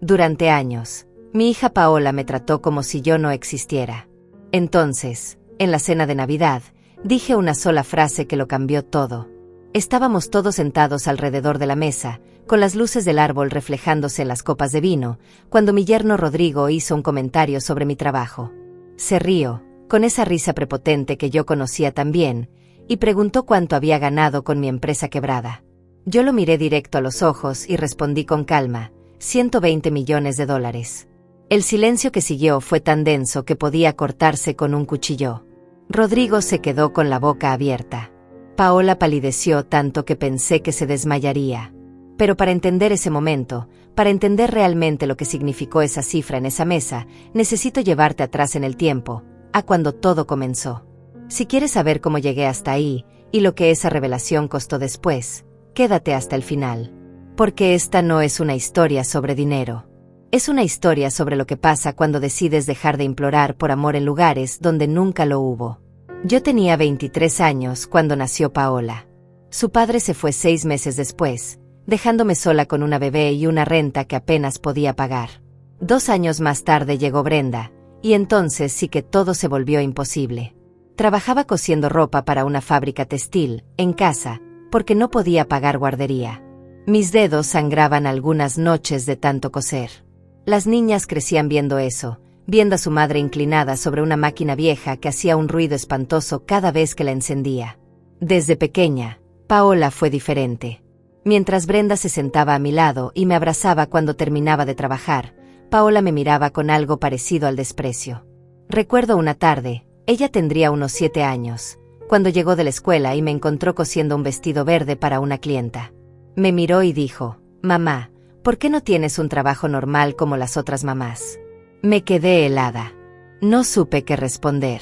Durante años, mi hija Paola me trató como si yo no existiera. Entonces, en la cena de Navidad, dije una sola frase que lo cambió todo. Estábamos todos sentados alrededor de la mesa, con las luces del árbol reflejándose en las copas de vino, cuando mi yerno Rodrigo hizo un comentario sobre mi trabajo. Se rió, con esa risa prepotente que yo conocía tan bien, y preguntó cuánto había ganado con mi empresa quebrada. Yo lo miré directo a los ojos y respondí con calma: $120 millones. El silencio que siguió fue tan denso que podía cortarse con un cuchillo. Rodrigo se quedó con la boca abierta. Paola palideció tanto que pensé que se desmayaría. Pero para entender ese momento, para entender realmente lo que significó esa cifra en esa mesa, necesito llevarte atrás en el tiempo, a cuando todo comenzó. Si quieres saber cómo llegué hasta ahí, y lo que esa revelación costó después, quédate hasta el final. Porque esta no es una historia sobre dinero. Es una historia sobre lo que pasa cuando decides dejar de implorar por amor en lugares donde nunca lo hubo. Yo tenía 23 años cuando nació Paola. Su padre se fue 6 meses después, dejándome sola con una bebé y una renta que apenas podía pagar. 2 años más tarde llegó Brenda, y entonces sí que todo se volvió imposible. Trabajaba cosiendo ropa para una fábrica textil, en casa, porque no podía pagar guardería. Mis dedos sangraban algunas noches de tanto coser. Las niñas crecían viendo eso, viendo a su madre inclinada sobre una máquina vieja que hacía un ruido espantoso cada vez que la encendía. Desde pequeña, Paola fue diferente. Mientras Brenda se sentaba a mi lado y me abrazaba cuando terminaba de trabajar, Paola me miraba con algo parecido al desprecio. Recuerdo una tarde, ella tendría unos 7 años, cuando llegó de la escuela y me encontró cosiendo un vestido verde para una clienta. Me miró y dijo: «Mamá, ¿por qué no tienes un trabajo normal como las otras mamás?» Me quedé helada. No supe qué responder.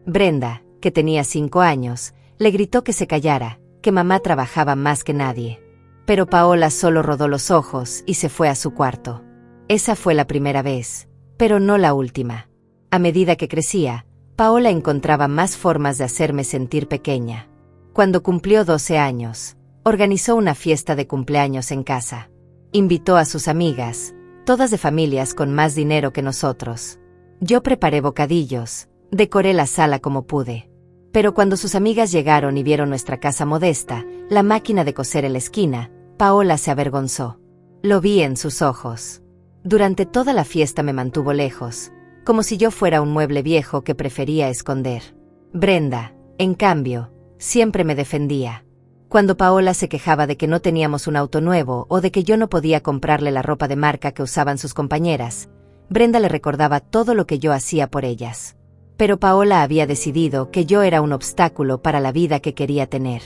Brenda, que tenía 5 años, le gritó que se callara, que mamá trabajaba más que nadie. Pero Paola solo rodó los ojos y se fue a su cuarto. Esa fue la primera vez, pero no la última. A medida que crecía, Paola encontraba más formas de hacerme sentir pequeña. Cuando cumplió 12 años, organizó una fiesta de cumpleaños en casa. Invitó a sus amigas, todas de familias con más dinero que nosotros. Yo preparé bocadillos, decoré la sala como pude. Pero cuando sus amigas llegaron y vieron nuestra casa modesta, la máquina de coser en la esquina, Paola se avergonzó. Lo vi en sus ojos. Durante toda la fiesta me mantuvo lejos, como si yo fuera un mueble viejo que prefería esconder. Brenda, en cambio, siempre me defendía. Cuando Paola se quejaba de que no teníamos un auto nuevo o de que yo no podía comprarle la ropa de marca que usaban sus compañeras, Brenda le recordaba todo lo que yo hacía por ellas. Pero Paola había decidido que yo era un obstáculo para la vida que quería tener.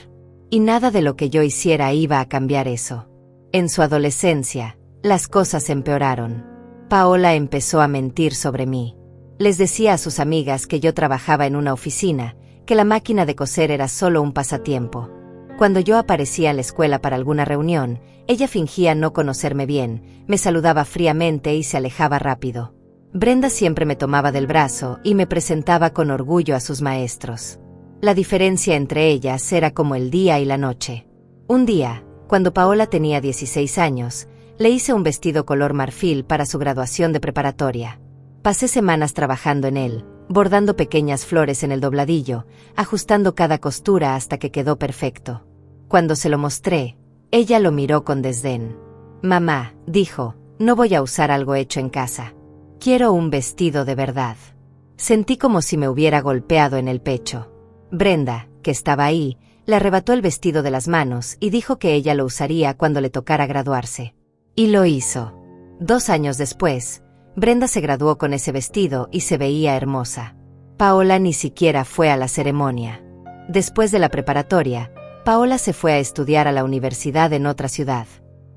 Y nada de lo que yo hiciera iba a cambiar eso. En su adolescencia, las cosas empeoraron. Paola empezó a mentir sobre mí. Les decía a sus amigas que yo trabajaba en una oficina, que la máquina de coser era solo un pasatiempo. Cuando yo aparecía en la escuela para alguna reunión, ella fingía no conocerme bien, me saludaba fríamente y se alejaba rápido. Brenda siempre me tomaba del brazo y me presentaba con orgullo a sus maestros. La diferencia entre ellas era como el día y la noche. Un día, cuando Paola tenía 16 años, le hice un vestido color marfil para su graduación de preparatoria. Pasé semanas trabajando en él, bordando pequeñas flores en el dobladillo, ajustando cada costura hasta que quedó perfecto. Cuando se lo mostré, ella lo miró con desdén. «Mamá», dijo, «no voy a usar algo hecho en casa. Quiero un vestido de verdad». Sentí como si me hubiera golpeado en el pecho. Brenda, que estaba ahí, le arrebató el vestido de las manos y dijo que ella lo usaría cuando le tocara graduarse. Y lo hizo. 2 años después, Brenda se graduó con ese vestido y se veía hermosa. Paola ni siquiera fue a la ceremonia. Después de la preparatoria, Paola se fue a estudiar a la universidad en otra ciudad.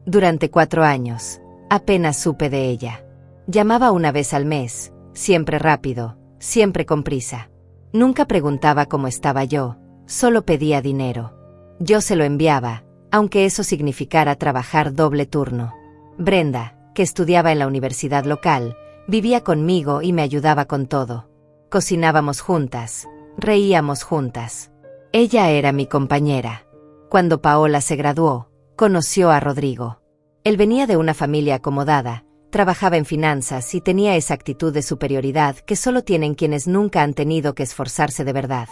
Durante 4 años, apenas supe de ella. Llamaba una vez al mes, siempre rápido, siempre con prisa. Nunca preguntaba cómo estaba yo, solo pedía dinero. Yo se lo enviaba, aunque eso significara trabajar doble turno. Brenda, que estudiaba en la universidad local, vivía conmigo y me ayudaba con todo. Cocinábamos juntas, reíamos juntas. Ella era mi compañera. Cuando Paola se graduó, conoció a Rodrigo. Él venía de una familia acomodada, Trabajaba en finanzas y tenía esa actitud de superioridad que solo tienen quienes nunca han tenido que esforzarse de verdad.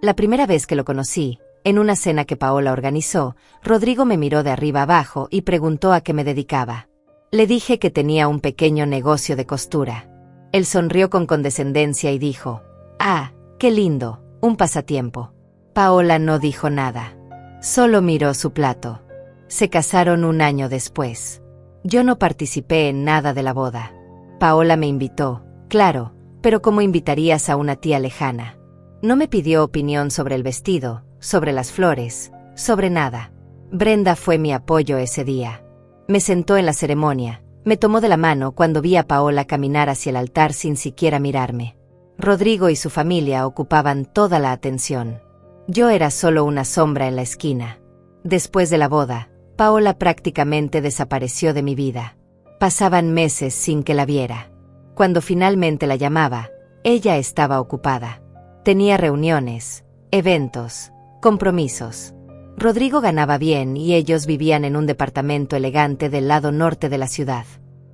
La primera vez que lo conocí, en una cena que Paola organizó, Rodrigo me miró de arriba abajo y preguntó a qué me dedicaba. Le dije que tenía un pequeño negocio de costura. Él sonrió con condescendencia y dijo: «Ah, qué lindo, un pasatiempo». Paola no dijo nada. Solo miró su plato. Se casaron un año después. Yo no participé en nada de la boda. Paola me invitó, claro, pero como invitarías a una tía lejana. No me pidió opinión sobre el vestido, sobre las flores, sobre nada. Brenda fue mi apoyo ese día. Me sentó en la ceremonia, me tomó de la mano cuando vi a Paola caminar hacia el altar sin siquiera mirarme. Rodrigo y su familia ocupaban toda la atención. Yo era solo una sombra en la esquina. Después de la boda, Paola prácticamente desapareció de mi vida. Pasaban meses sin que la viera. Cuando finalmente la llamaba, ella estaba ocupada. Tenía reuniones, eventos, compromisos. Rodrigo ganaba bien y ellos vivían en un departamento elegante del lado norte de la ciudad.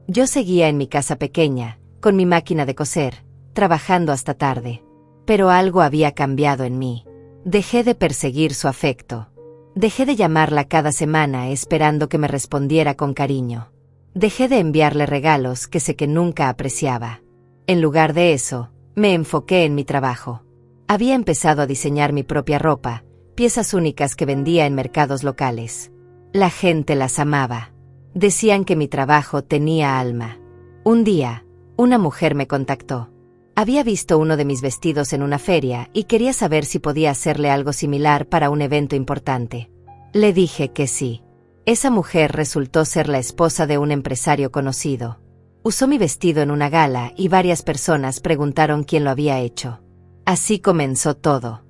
Yo seguía en mi casa pequeña, con mi máquina de coser, trabajando hasta tarde. Pero algo había cambiado en mí. Dejé de perseguir su afecto. Dejé de llamarla cada semana esperando que me respondiera con cariño. Dejé de enviarle regalos que sé que nunca apreciaba. En lugar de eso, me enfoqué en mi trabajo. Había empezado a diseñar mi propia ropa, piezas únicas que vendía en mercados locales. La gente las amaba. Decían que mi trabajo tenía alma. Un día, una mujer me contactó. Había visto uno de mis vestidos en una feria y quería saber si podía hacerle algo similar para un evento importante. Le dije que sí. Esa mujer resultó ser la esposa de un empresario conocido. Usó mi vestido en una gala y varias personas preguntaron quién lo había hecho. Así comenzó todo.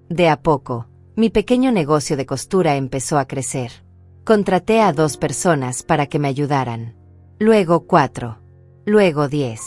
De a poco, mi pequeño negocio de costura empezó a crecer. Contraté a 2 personas para que me ayudaran. Luego 4. Luego 10.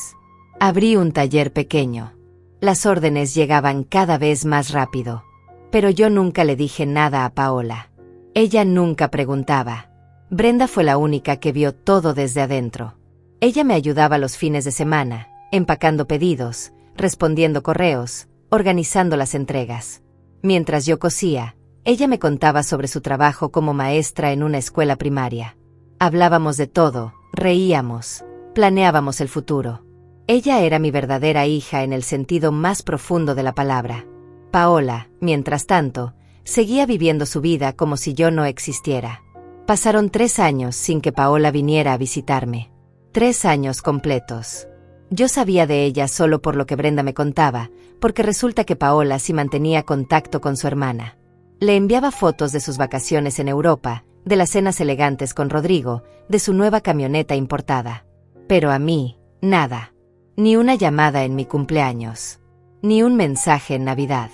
Abrí un taller pequeño. Las órdenes llegaban cada vez más rápido. Pero yo nunca le dije nada a Paola. Ella nunca preguntaba. Brenda fue la única que vio todo desde adentro. Ella me ayudaba los fines de semana, empacando pedidos, respondiendo correos, organizando las entregas. Mientras yo cosía, ella me contaba sobre su trabajo como maestra en una escuela primaria. Hablábamos de todo, reíamos, planeábamos el futuro. Ella era mi verdadera hija en el sentido más profundo de la palabra. Paola, mientras tanto, seguía viviendo su vida como si yo no existiera. Pasaron 3 años sin que Paola viniera a visitarme. 3 años completos. Yo sabía de ella solo por lo que Brenda me contaba, porque resulta que Paola sí mantenía contacto con su hermana. Le enviaba fotos de sus vacaciones en Europa, de las cenas elegantes con Rodrigo, de su nueva camioneta importada. Pero a mí, nada. Ni una llamada en mi cumpleaños. Ni un mensaje en Navidad.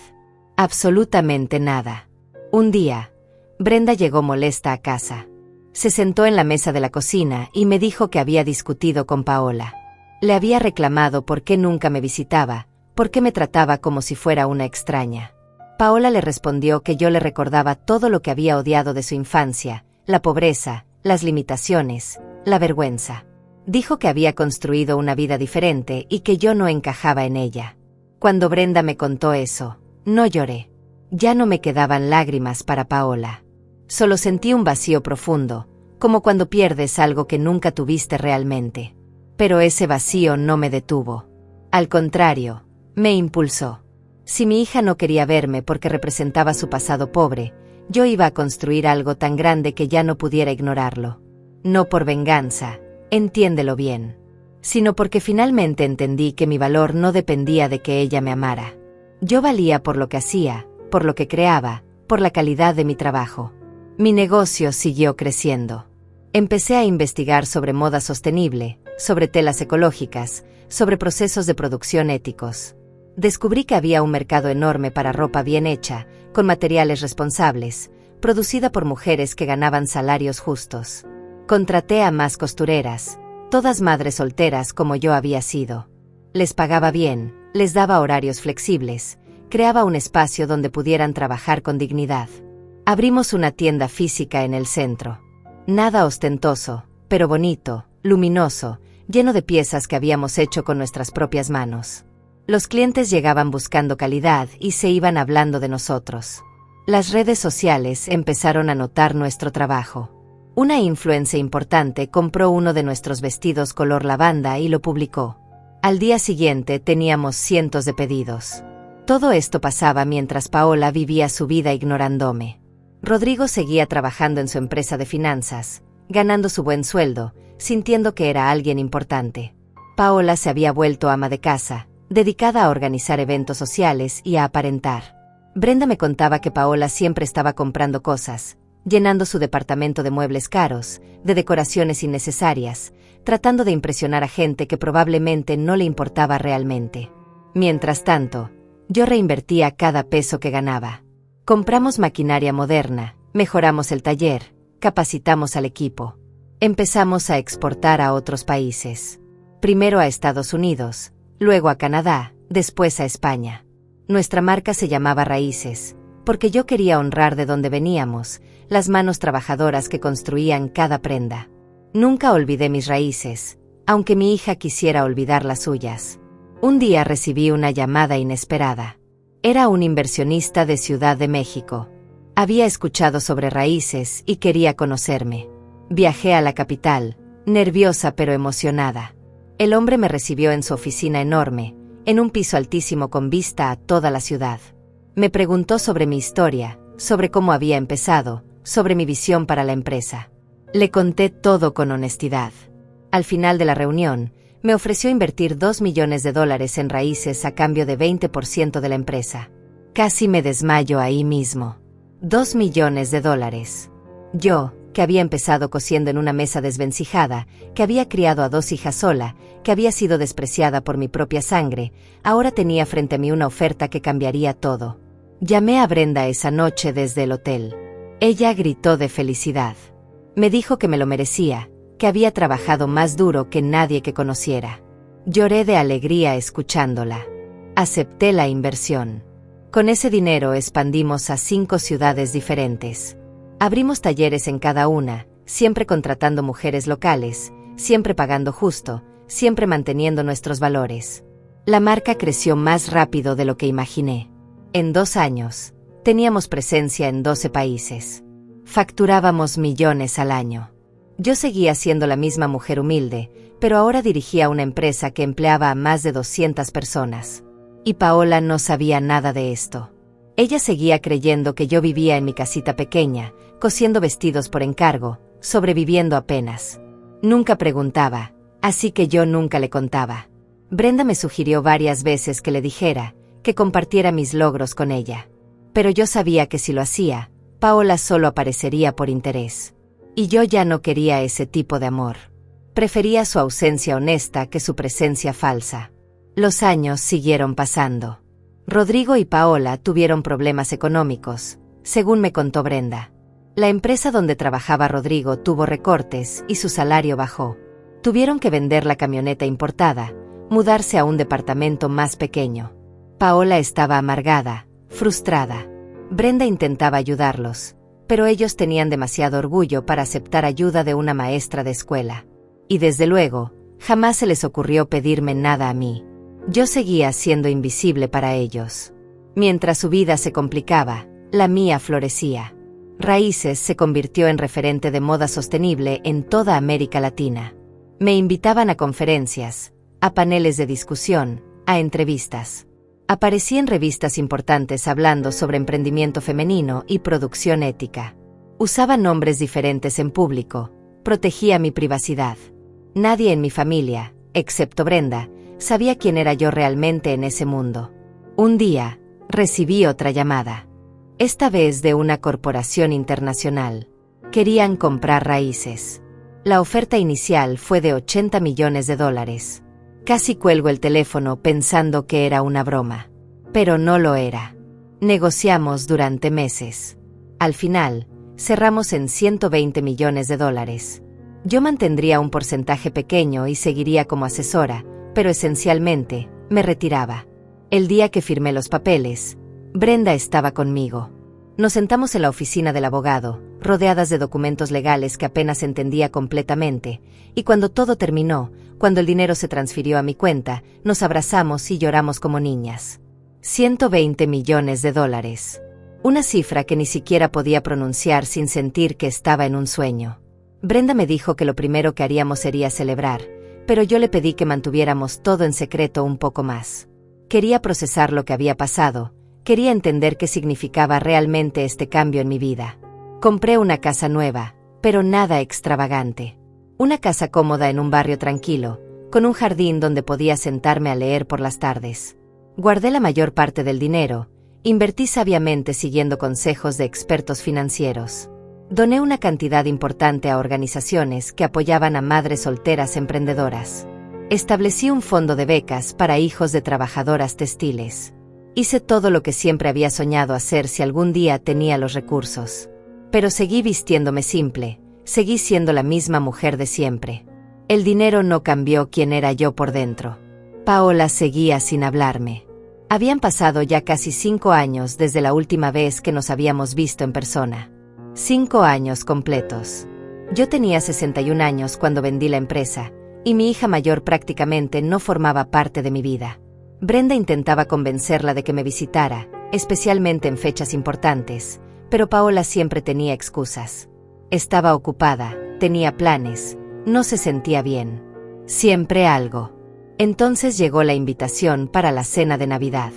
Absolutamente nada. Un día, Brenda llegó molesta a casa. Se sentó en la mesa de la cocina y me dijo que había discutido con Paola. Le había reclamado por qué nunca me visitaba, por qué me trataba como si fuera una extraña. Paola le respondió que yo le recordaba todo lo que había odiado de su infancia, la pobreza, las limitaciones, la vergüenza. Dijo que había construido una vida diferente y que yo no encajaba en ella. Cuando Brenda me contó eso, no lloré. Ya no me quedaban lágrimas para Paola. Solo sentí un vacío profundo, como cuando pierdes algo que nunca tuviste realmente. Pero ese vacío no me detuvo. Al contrario, me impulsó. Si mi hija no quería verme porque representaba su pasado pobre, yo iba a construir algo tan grande que ya no pudiera ignorarlo. No por venganza, entiéndelo bien, sino porque finalmente entendí que mi valor no dependía de que ella me amara. Yo valía por lo que hacía, por lo que creaba, por la calidad de mi trabajo. Mi negocio siguió creciendo. Empecé a investigar sobre moda sostenible, sobre telas ecológicas, sobre procesos de producción éticos. Descubrí que había un mercado enorme para ropa bien hecha, con materiales responsables, producida por mujeres que ganaban salarios justos. Contraté a más costureras, todas madres solteras como yo había sido. Les pagaba bien, les daba horarios flexibles, creaba un espacio donde pudieran trabajar con dignidad. Abrimos una tienda física en el centro. Nada ostentoso, pero bonito, luminoso, lleno de piezas que habíamos hecho con nuestras propias manos. Los clientes llegaban buscando calidad y se iban hablando de nosotros. Las redes sociales empezaron a notar nuestro trabajo. Una influencer importante compró uno de nuestros vestidos color lavanda y lo publicó. Al día siguiente teníamos cientos de pedidos. Todo esto pasaba mientras Paola vivía su vida ignorándome. Rodrigo seguía trabajando en su empresa de finanzas, ganando su buen sueldo, sintiendo que era alguien importante. Paola se había vuelto ama de casa, dedicada a organizar eventos sociales y a aparentar. Brenda me contaba que Paola siempre estaba comprando cosas, llenando su departamento de muebles caros, de decoraciones innecesarias, tratando de impresionar a gente que probablemente no le importaba realmente. Mientras tanto, yo reinvertía cada peso que ganaba. Compramos maquinaria moderna, mejoramos el taller, capacitamos al equipo. Empezamos a exportar a otros países. Primero a Estados Unidos, luego a Canadá, después a España. Nuestra marca se llamaba Raíces, porque yo quería honrar de dónde veníamos, las manos trabajadoras que construían cada prenda. Nunca olvidé mis raíces, aunque mi hija quisiera olvidar las suyas. Un día recibí una llamada inesperada. Era un inversionista de Ciudad de México. Había escuchado sobre Raíces y quería conocerme. Viajé a la capital, nerviosa pero emocionada. El hombre me recibió en su oficina enorme, en un piso altísimo con vista a toda la ciudad. Me preguntó sobre mi historia, sobre cómo había empezado, sobre mi visión para la empresa. Le conté todo con honestidad. Al final de la reunión, me ofreció invertir $2 millones en Raíces a cambio de 20% de la empresa. Casi me desmayo ahí mismo. $2 millones. Yo, que había empezado cosiendo en una mesa desvencijada, que había criado a 2 hijas sola, que había sido despreciada por mi propia sangre, ahora tenía frente a mí una oferta que cambiaría todo. Llamé a Brenda esa noche desde el hotel. Ella gritó de felicidad. Me dijo que me lo merecía, que había trabajado más duro que nadie que conociera. Lloré de alegría escuchándola. Acepté la inversión. Con ese dinero expandimos a 5 ciudades diferentes. Abrimos talleres en cada una, siempre contratando mujeres locales, siempre pagando justo, siempre manteniendo nuestros valores. La marca creció más rápido de lo que imaginé. En 2 años, teníamos presencia en 12 países. Facturábamos millones al año. Yo seguía siendo la misma mujer humilde, pero ahora dirigía una empresa que empleaba a más de 200 personas. Y Paola no sabía nada de esto. Ella seguía creyendo que yo vivía en mi casita pequeña, cosiendo vestidos por encargo, sobreviviendo apenas. Nunca preguntaba, así que yo nunca le contaba. Brenda me sugirió varias veces que le dijera, que compartiera mis logros con ella. Pero yo sabía que si lo hacía, Paola solo aparecería por interés. Y yo ya no quería ese tipo de amor. Prefería su ausencia honesta que su presencia falsa. Los años siguieron pasando. Rodrigo y Paola tuvieron problemas económicos, según me contó Brenda. La empresa donde trabajaba Rodrigo tuvo recortes y su salario bajó. Tuvieron que vender la camioneta importada, mudarse a un departamento más pequeño. Paola estaba amargada, frustrada. Brenda intentaba ayudarlos, pero ellos tenían demasiado orgullo para aceptar ayuda de una maestra de escuela. Y desde luego, jamás se les ocurrió pedirme nada a mí. Yo seguía siendo invisible para ellos. Mientras su vida se complicaba, la mía florecía. Raíces se convirtió en referente de moda sostenible en toda América Latina. Me invitaban a conferencias, a paneles de discusión, a entrevistas. Aparecí en revistas importantes hablando sobre emprendimiento femenino y producción ética. Usaba nombres diferentes en público, protegía mi privacidad. Nadie en mi familia, excepto Brenda, sabía quién era yo realmente en ese mundo. Un día, recibí otra llamada. Esta vez de una corporación internacional. Querían comprar Raíces. La oferta inicial fue de $80 millones. Casi cuelgo el teléfono pensando que era una broma. Pero no lo era. Negociamos durante meses. Al final, cerramos en $120 millones. Yo mantendría un porcentaje pequeño y seguiría como asesora, pero esencialmente, me retiraba. El día que firmé los papeles, Brenda estaba conmigo. Nos sentamos en la oficina del abogado, rodeadas de documentos legales que apenas entendía completamente, y cuando todo terminó, cuando el dinero se transfirió a mi cuenta, nos abrazamos y lloramos como niñas. $120 millones. Una cifra que ni siquiera podía pronunciar sin sentir que estaba en un sueño. Brenda me dijo que lo primero que haríamos sería celebrar, pero yo le pedí que mantuviéramos todo en secreto un poco más. Quería procesar lo que había pasado. Quería entender qué significaba realmente este cambio en mi vida. Compré una casa nueva, pero nada extravagante. Una casa cómoda en un barrio tranquilo, con un jardín donde podía sentarme a leer por las tardes. Guardé la mayor parte del dinero, invertí sabiamente siguiendo consejos de expertos financieros. Doné una cantidad importante a organizaciones que apoyaban a madres solteras emprendedoras. Establecí un fondo de becas para hijos de trabajadoras textiles. Hice todo lo que siempre había soñado hacer si algún día tenía los recursos. Pero seguí vistiéndome simple, seguí siendo la misma mujer de siempre. El dinero no cambió quién era yo por dentro. Paola seguía sin hablarme. Habían pasado ya casi 5 años desde la última vez que nos habíamos visto en persona. 5 años completos. Yo tenía 61 años cuando vendí la empresa, y mi hija mayor prácticamente no formaba parte de mi vida. Brenda intentaba convencerla de que me visitara, especialmente en fechas importantes, pero Paola siempre tenía excusas. Estaba ocupada, tenía planes, no se sentía bien. Siempre algo. Entonces llegó la invitación para la cena de Navidad.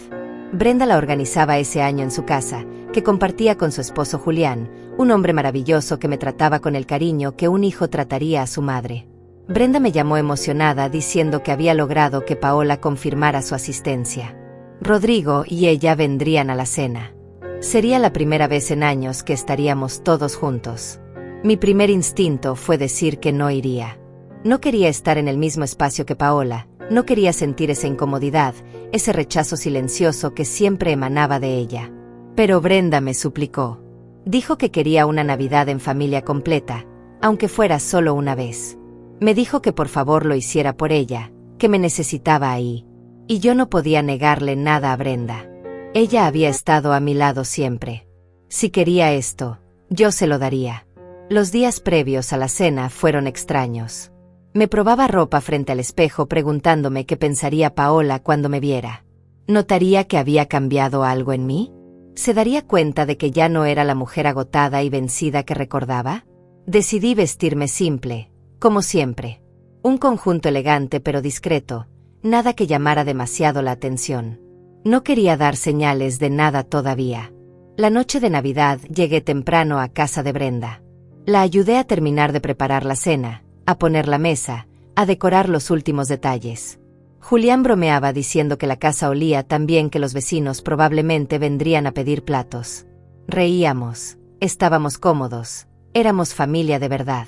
Brenda la organizaba ese año en su casa, que compartía con su esposo Julián, un hombre maravilloso que me trataba con el cariño que un hijo trataría a su madre. Brenda me llamó emocionada diciendo que había logrado que Paola confirmara su asistencia. Rodrigo y ella vendrían a la cena. Sería la primera vez en años que estaríamos todos juntos. Mi primer instinto fue decir que no iría. No quería estar en el mismo espacio que Paola, no quería sentir esa incomodidad, ese rechazo silencioso que siempre emanaba de ella. Pero Brenda me suplicó. Dijo que quería una Navidad en familia completa, aunque fuera solo una vez. Me dijo que por favor lo hiciera por ella, que me necesitaba ahí. Y yo no podía negarle nada a Brenda. Ella había estado a mi lado siempre. Si quería esto, yo se lo daría. Los días previos a la cena fueron extraños. Me probaba ropa frente al espejo preguntándome qué pensaría Paola cuando me viera. ¿Notaría que había cambiado algo en mí? ¿Se daría cuenta de que ya no era la mujer agotada y vencida que recordaba? Decidí vestirme simple, como siempre. Un conjunto elegante pero discreto, nada que llamara demasiado la atención. No quería dar señales de nada todavía. La noche de Navidad llegué temprano a casa de Brenda. La ayudé a terminar de preparar la cena, a poner la mesa, a decorar los últimos detalles. Julián bromeaba diciendo que la casa olía tan bien que los vecinos probablemente vendrían a pedir platos. Reíamos, estábamos cómodos, éramos familia de verdad.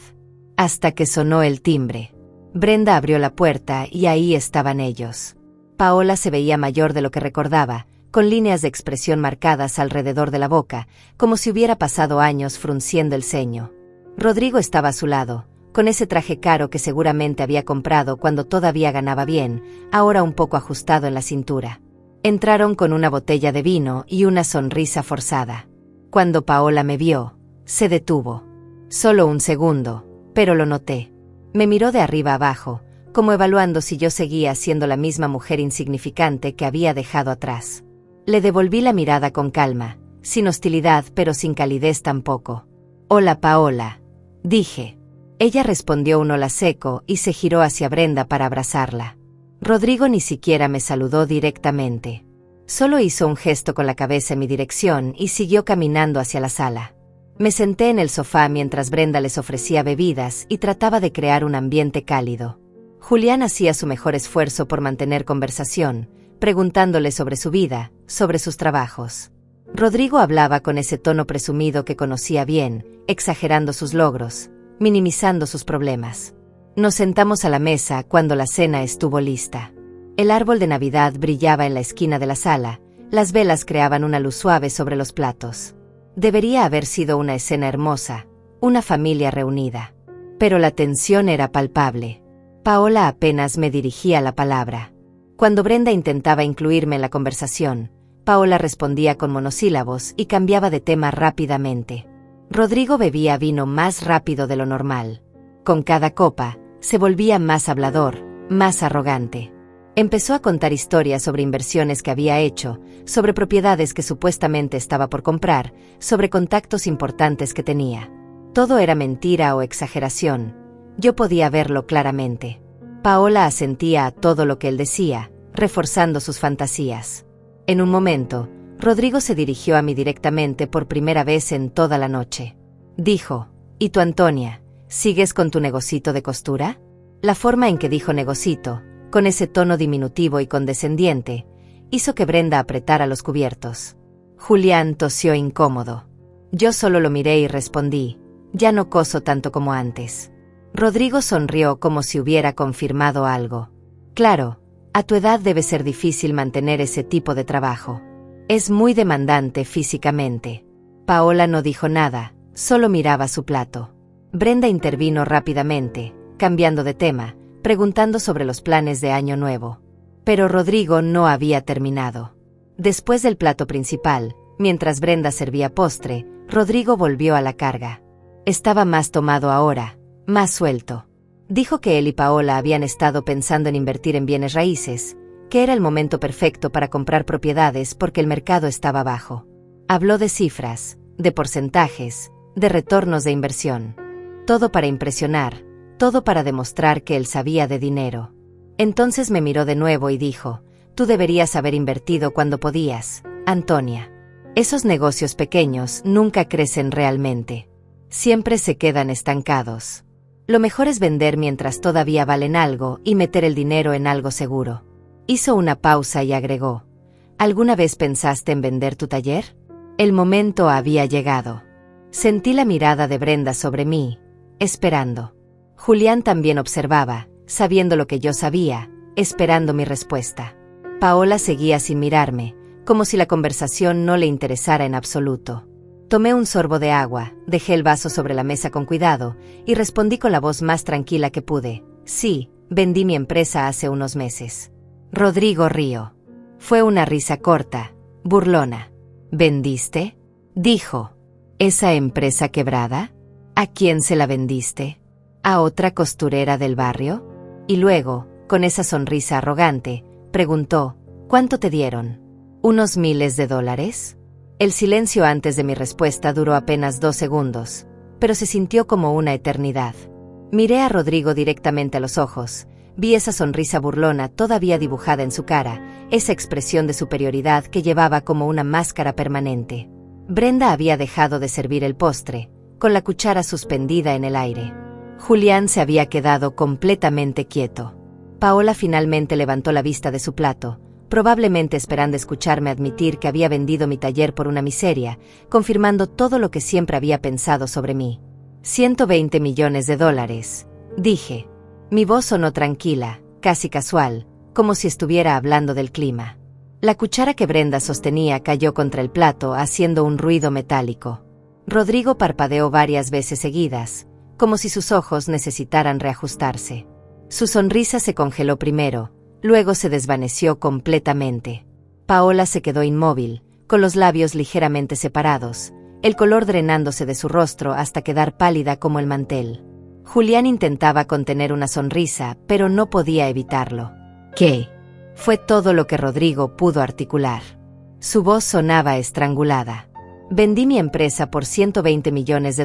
Hasta que sonó el timbre. Brenda abrió la puerta y ahí estaban ellos. Paola se veía mayor de lo que recordaba, con líneas de expresión marcadas alrededor de la boca, como si hubiera pasado años frunciendo el ceño. Rodrigo estaba a su lado, con ese traje caro que seguramente había comprado cuando todavía ganaba bien, ahora un poco ajustado en la cintura. Entraron con una botella de vino y una sonrisa forzada. Cuando Paola me vio, se detuvo. Solo un segundo, pero lo noté. Me miró de arriba abajo, como evaluando si yo seguía siendo la misma mujer insignificante que había dejado atrás. Le devolví la mirada con calma, sin hostilidad pero sin calidez tampoco. «Hola, Paola», dije. Ella respondió un hola seco y se giró hacia Brenda para abrazarla. Rodrigo ni siquiera me saludó directamente. Solo hizo un gesto con la cabeza en mi dirección y siguió caminando hacia la sala. Me senté en el sofá mientras Brenda les ofrecía bebidas y trataba de crear un ambiente cálido. Julián hacía su mejor esfuerzo por mantener conversación, preguntándole sobre su vida, sobre sus trabajos. Rodrigo hablaba con ese tono presumido que conocía bien, exagerando sus logros, minimizando sus problemas. Nos sentamos a la mesa cuando la cena estuvo lista. El árbol de Navidad brillaba en la esquina de la sala, las velas creaban una luz suave sobre los platos. Debería haber sido una escena hermosa, una familia reunida. Pero la tensión era palpable. Paola apenas me dirigía la palabra. Cuando Brenda intentaba incluirme en la conversación, Paola respondía con monosílabos y cambiaba de tema rápidamente. Rodrigo bebía vino más rápido de lo normal. Con cada copa, se volvía más hablador, más arrogante. Empezó a contar historias sobre inversiones que había hecho, sobre propiedades que supuestamente estaba por comprar, sobre contactos importantes que tenía. Todo era mentira o exageración. Yo podía verlo claramente. Paola asentía a todo lo que él decía, reforzando sus fantasías. En un momento, Rodrigo se dirigió a mí directamente por primera vez en toda la noche. Dijo: «¿Y tú, Antonia, sigues con tu negocito de costura?». La forma en que dijo negocito, con ese tono diminutivo y condescendiente, hizo que Brenda apretara los cubiertos. Julián tosió incómodo. Yo solo lo miré y respondí: «Ya no coso tanto como antes». Rodrigo sonrió como si hubiera confirmado algo. «Claro, a tu edad debe ser difícil mantener ese tipo de trabajo. Es muy demandante físicamente». Paola no dijo nada, solo miraba su plato. Brenda intervino rápidamente, cambiando de tema, preguntando sobre los planes de Año Nuevo. Pero Rodrigo no había terminado. Después del plato principal, mientras Brenda servía postre, Rodrigo volvió a la carga. Estaba más tomado ahora, más suelto. Dijo que él y Paola habían estado pensando en invertir en bienes raíces, que era el momento perfecto para comprar propiedades porque el mercado estaba bajo. Habló de cifras, de porcentajes, de retornos de inversión. Todo para impresionar, todo para demostrar que él sabía de dinero. Entonces me miró de nuevo y dijo: «Tú deberías haber invertido cuando podías, Antonia. Esos negocios pequeños nunca crecen realmente. Siempre se quedan estancados. Lo mejor es vender mientras todavía valen algo y meter el dinero en algo seguro». Hizo una pausa y agregó: «¿Alguna vez pensaste en vender tu taller?». El momento había llegado. Sentí la mirada de Brenda sobre mí, esperando. Julián también observaba, sabiendo lo que yo sabía, esperando mi respuesta. Paola seguía sin mirarme, como si la conversación no le interesara en absoluto. Tomé un sorbo de agua, dejé el vaso sobre la mesa con cuidado, y respondí con la voz más tranquila que pude: «Sí, vendí mi empresa hace unos meses». Rodrigo rió. Fue una risa corta, burlona. «¿Vendiste?», dijo. «¿Esa empresa quebrada? ¿A quién se la vendiste? ¿A otra costurera del barrio?». Y luego, con esa sonrisa arrogante, preguntó: «¿Cuánto te dieron? ¿Unos miles de dólares?». El silencio antes de mi respuesta duró apenas 2 segundos, pero se sintió como una eternidad. Miré a Rodrigo directamente a los ojos, vi esa sonrisa burlona todavía dibujada en su cara, esa expresión de superioridad que llevaba como una máscara permanente. Brenda había dejado de servir el postre, con la cuchara suspendida en el aire. Julián se había quedado completamente quieto. Paola finalmente levantó la vista de su plato, probablemente esperando escucharme admitir que había vendido mi taller por una miseria, confirmando todo lo que siempre había pensado sobre mí. $120 millones, dije. Mi voz sonó tranquila, casi casual, como si estuviera hablando del clima. La cuchara que Brenda sostenía cayó contra el plato haciendo un ruido metálico. Rodrigo parpadeó varias veces seguidas, como si sus ojos necesitaran reajustarse. Su sonrisa se congeló primero, luego se desvaneció completamente. Paola se quedó inmóvil, con los labios ligeramente separados, el color drenándose de su rostro hasta quedar pálida como el mantel. Julián intentaba contener una sonrisa, pero no podía evitarlo. «¿Qué?», fue todo lo que Rodrigo pudo articular. Su voz sonaba estrangulada. «Vendí mi empresa por $120 millones»,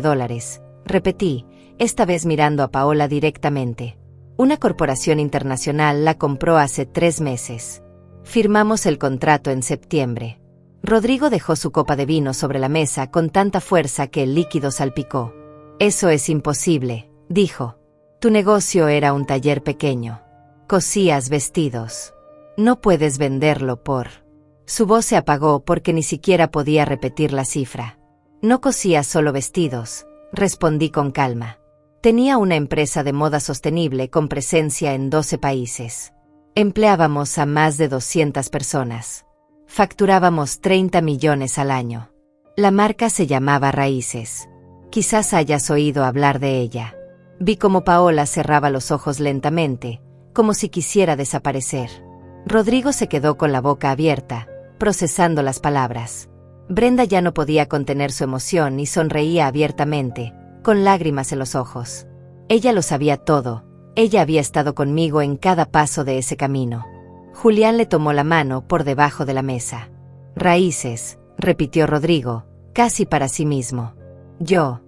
repetí, esta vez mirando a Paola directamente. «Una corporación internacional la compró hace 3 meses. Firmamos el contrato en septiembre». Rodrigo dejó su copa de vino sobre la mesa con tanta fuerza que el líquido salpicó. «Eso es imposible», dijo. «Tu negocio era un taller pequeño. Cosías vestidos. No puedes venderlo por...». Su voz se apagó porque ni siquiera podía repetir la cifra. «No cosía solo vestidos», respondí con calma. Tenía una empresa de moda sostenible con presencia en 12 países. Empleábamos a más de 200 personas. Facturábamos 30 millones al año. La marca se llamaba Raíces. Quizás hayas oído hablar de ella. Vi cómo Paola cerraba los ojos lentamente, como si quisiera desaparecer. Rodrigo se quedó con la boca abierta, procesando las palabras. Brenda ya no podía contener su emoción y sonreía abiertamente, con lágrimas en los ojos. Ella lo sabía todo, ella había estado conmigo en cada paso de ese camino. Julián le tomó la mano por debajo de la mesa. Raíces, repitió Rodrigo, casi para sí mismo. Yo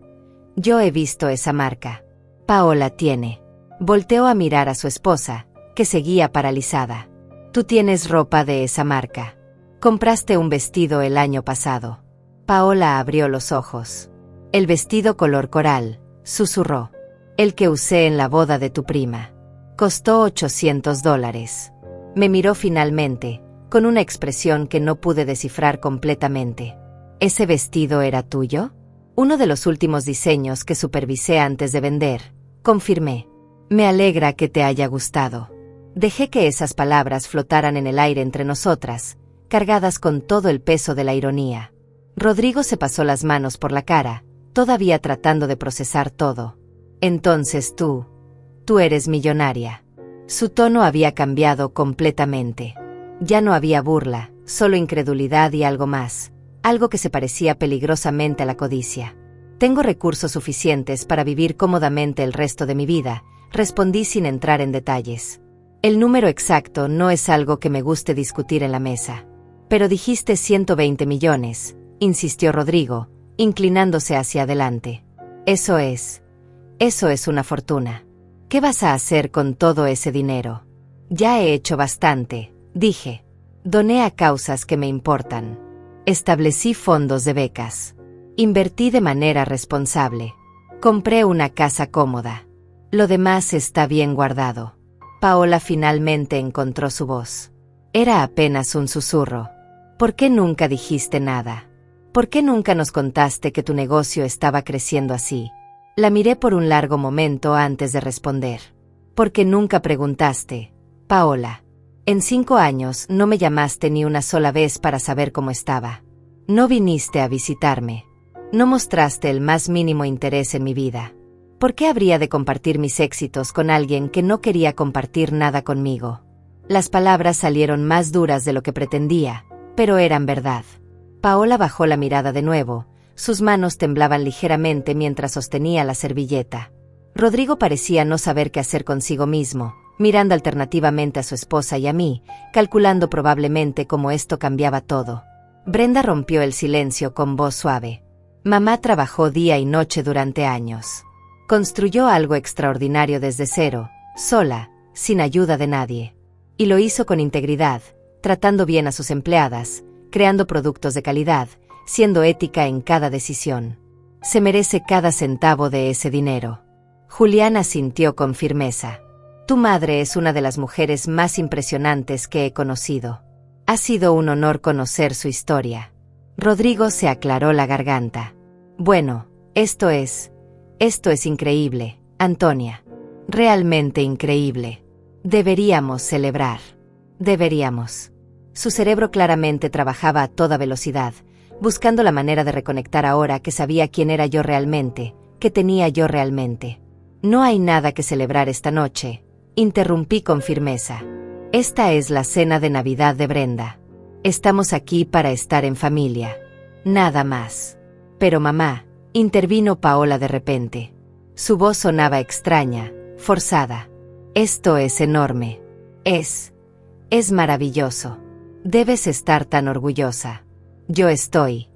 he visto esa marca. Paola tiene. Volteó a mirar a su esposa, que seguía paralizada. Tú tienes ropa de esa marca. Compraste un vestido el año pasado. Paola abrió los ojos. El vestido color coral, susurró. El que usé en la boda de tu prima. Costó $800. Me miró finalmente, con una expresión que no pude descifrar completamente. ¿Ese vestido era tuyo? Uno de los últimos diseños que supervisé antes de vender, confirmé. Me alegra que te haya gustado. Dejé que esas palabras flotaran en el aire entre nosotras, cargadas con todo el peso de la ironía. Rodrigo se pasó las manos por la cara, todavía tratando de procesar todo. Entonces tú eres millonaria. Su tono había cambiado completamente. Ya no había burla, solo incredulidad y algo más, algo que se parecía peligrosamente a la codicia. Tengo recursos suficientes para vivir cómodamente el resto de mi vida, respondí sin entrar en detalles. El número exacto no es algo que me guste discutir en la mesa. Pero dijiste 120 millones, insistió Rodrigo, inclinándose hacia adelante. Eso es una fortuna. ¿Qué vas a hacer con todo ese dinero? Ya he hecho bastante, dije. Doné a causas que me importan. Establecí fondos de becas. Invertí de manera responsable. Compré una casa cómoda. Lo demás está bien guardado. Paola finalmente encontró su voz. Era apenas un susurro. ¿Por qué nunca dijiste nada? ¿Por qué nunca nos contaste que tu negocio estaba creciendo así? La miré por un largo momento antes de responder. ¿Por qué nunca preguntaste, Paola? En 5 años no me llamaste ni una sola vez para saber cómo estaba. No viniste a visitarme. No mostraste el más mínimo interés en mi vida. ¿Por qué habría de compartir mis éxitos con alguien que no quería compartir nada conmigo? Las palabras salieron más duras de lo que pretendía, pero eran verdad. Paola bajó la mirada de nuevo, sus manos temblaban ligeramente mientras sostenía la servilleta. Rodrigo parecía no saber qué hacer consigo mismo, mirando alternativamente a su esposa y a mí, calculando probablemente cómo esto cambiaba todo. Brenda rompió el silencio con voz suave. Mamá trabajó día y noche durante años. Construyó algo extraordinario desde cero, sola, sin ayuda de nadie. Y lo hizo con integridad, tratando bien a sus empleadas, creando productos de calidad, siendo ética en cada decisión. Se merece cada centavo de ese dinero. Julián asintió con firmeza. Tu madre es una de las mujeres más impresionantes que he conocido. Ha sido un honor conocer su historia. Rodrigo se aclaró la garganta. Bueno, esto es increíble, Antonia. Realmente increíble. Deberíamos celebrar. Deberíamos. Su cerebro claramente trabajaba a toda velocidad, buscando la manera de reconectar ahora que sabía quién era yo realmente, qué tenía yo realmente. No hay nada que celebrar esta noche, interrumpí con firmeza. Esta es la cena de Navidad de Brenda. Estamos aquí para estar en familia. Nada más. Pero mamá, intervino Paola de repente. Su voz sonaba extraña, forzada. Esto es enorme. Es maravilloso. Debes estar tan orgullosa. Yo estoy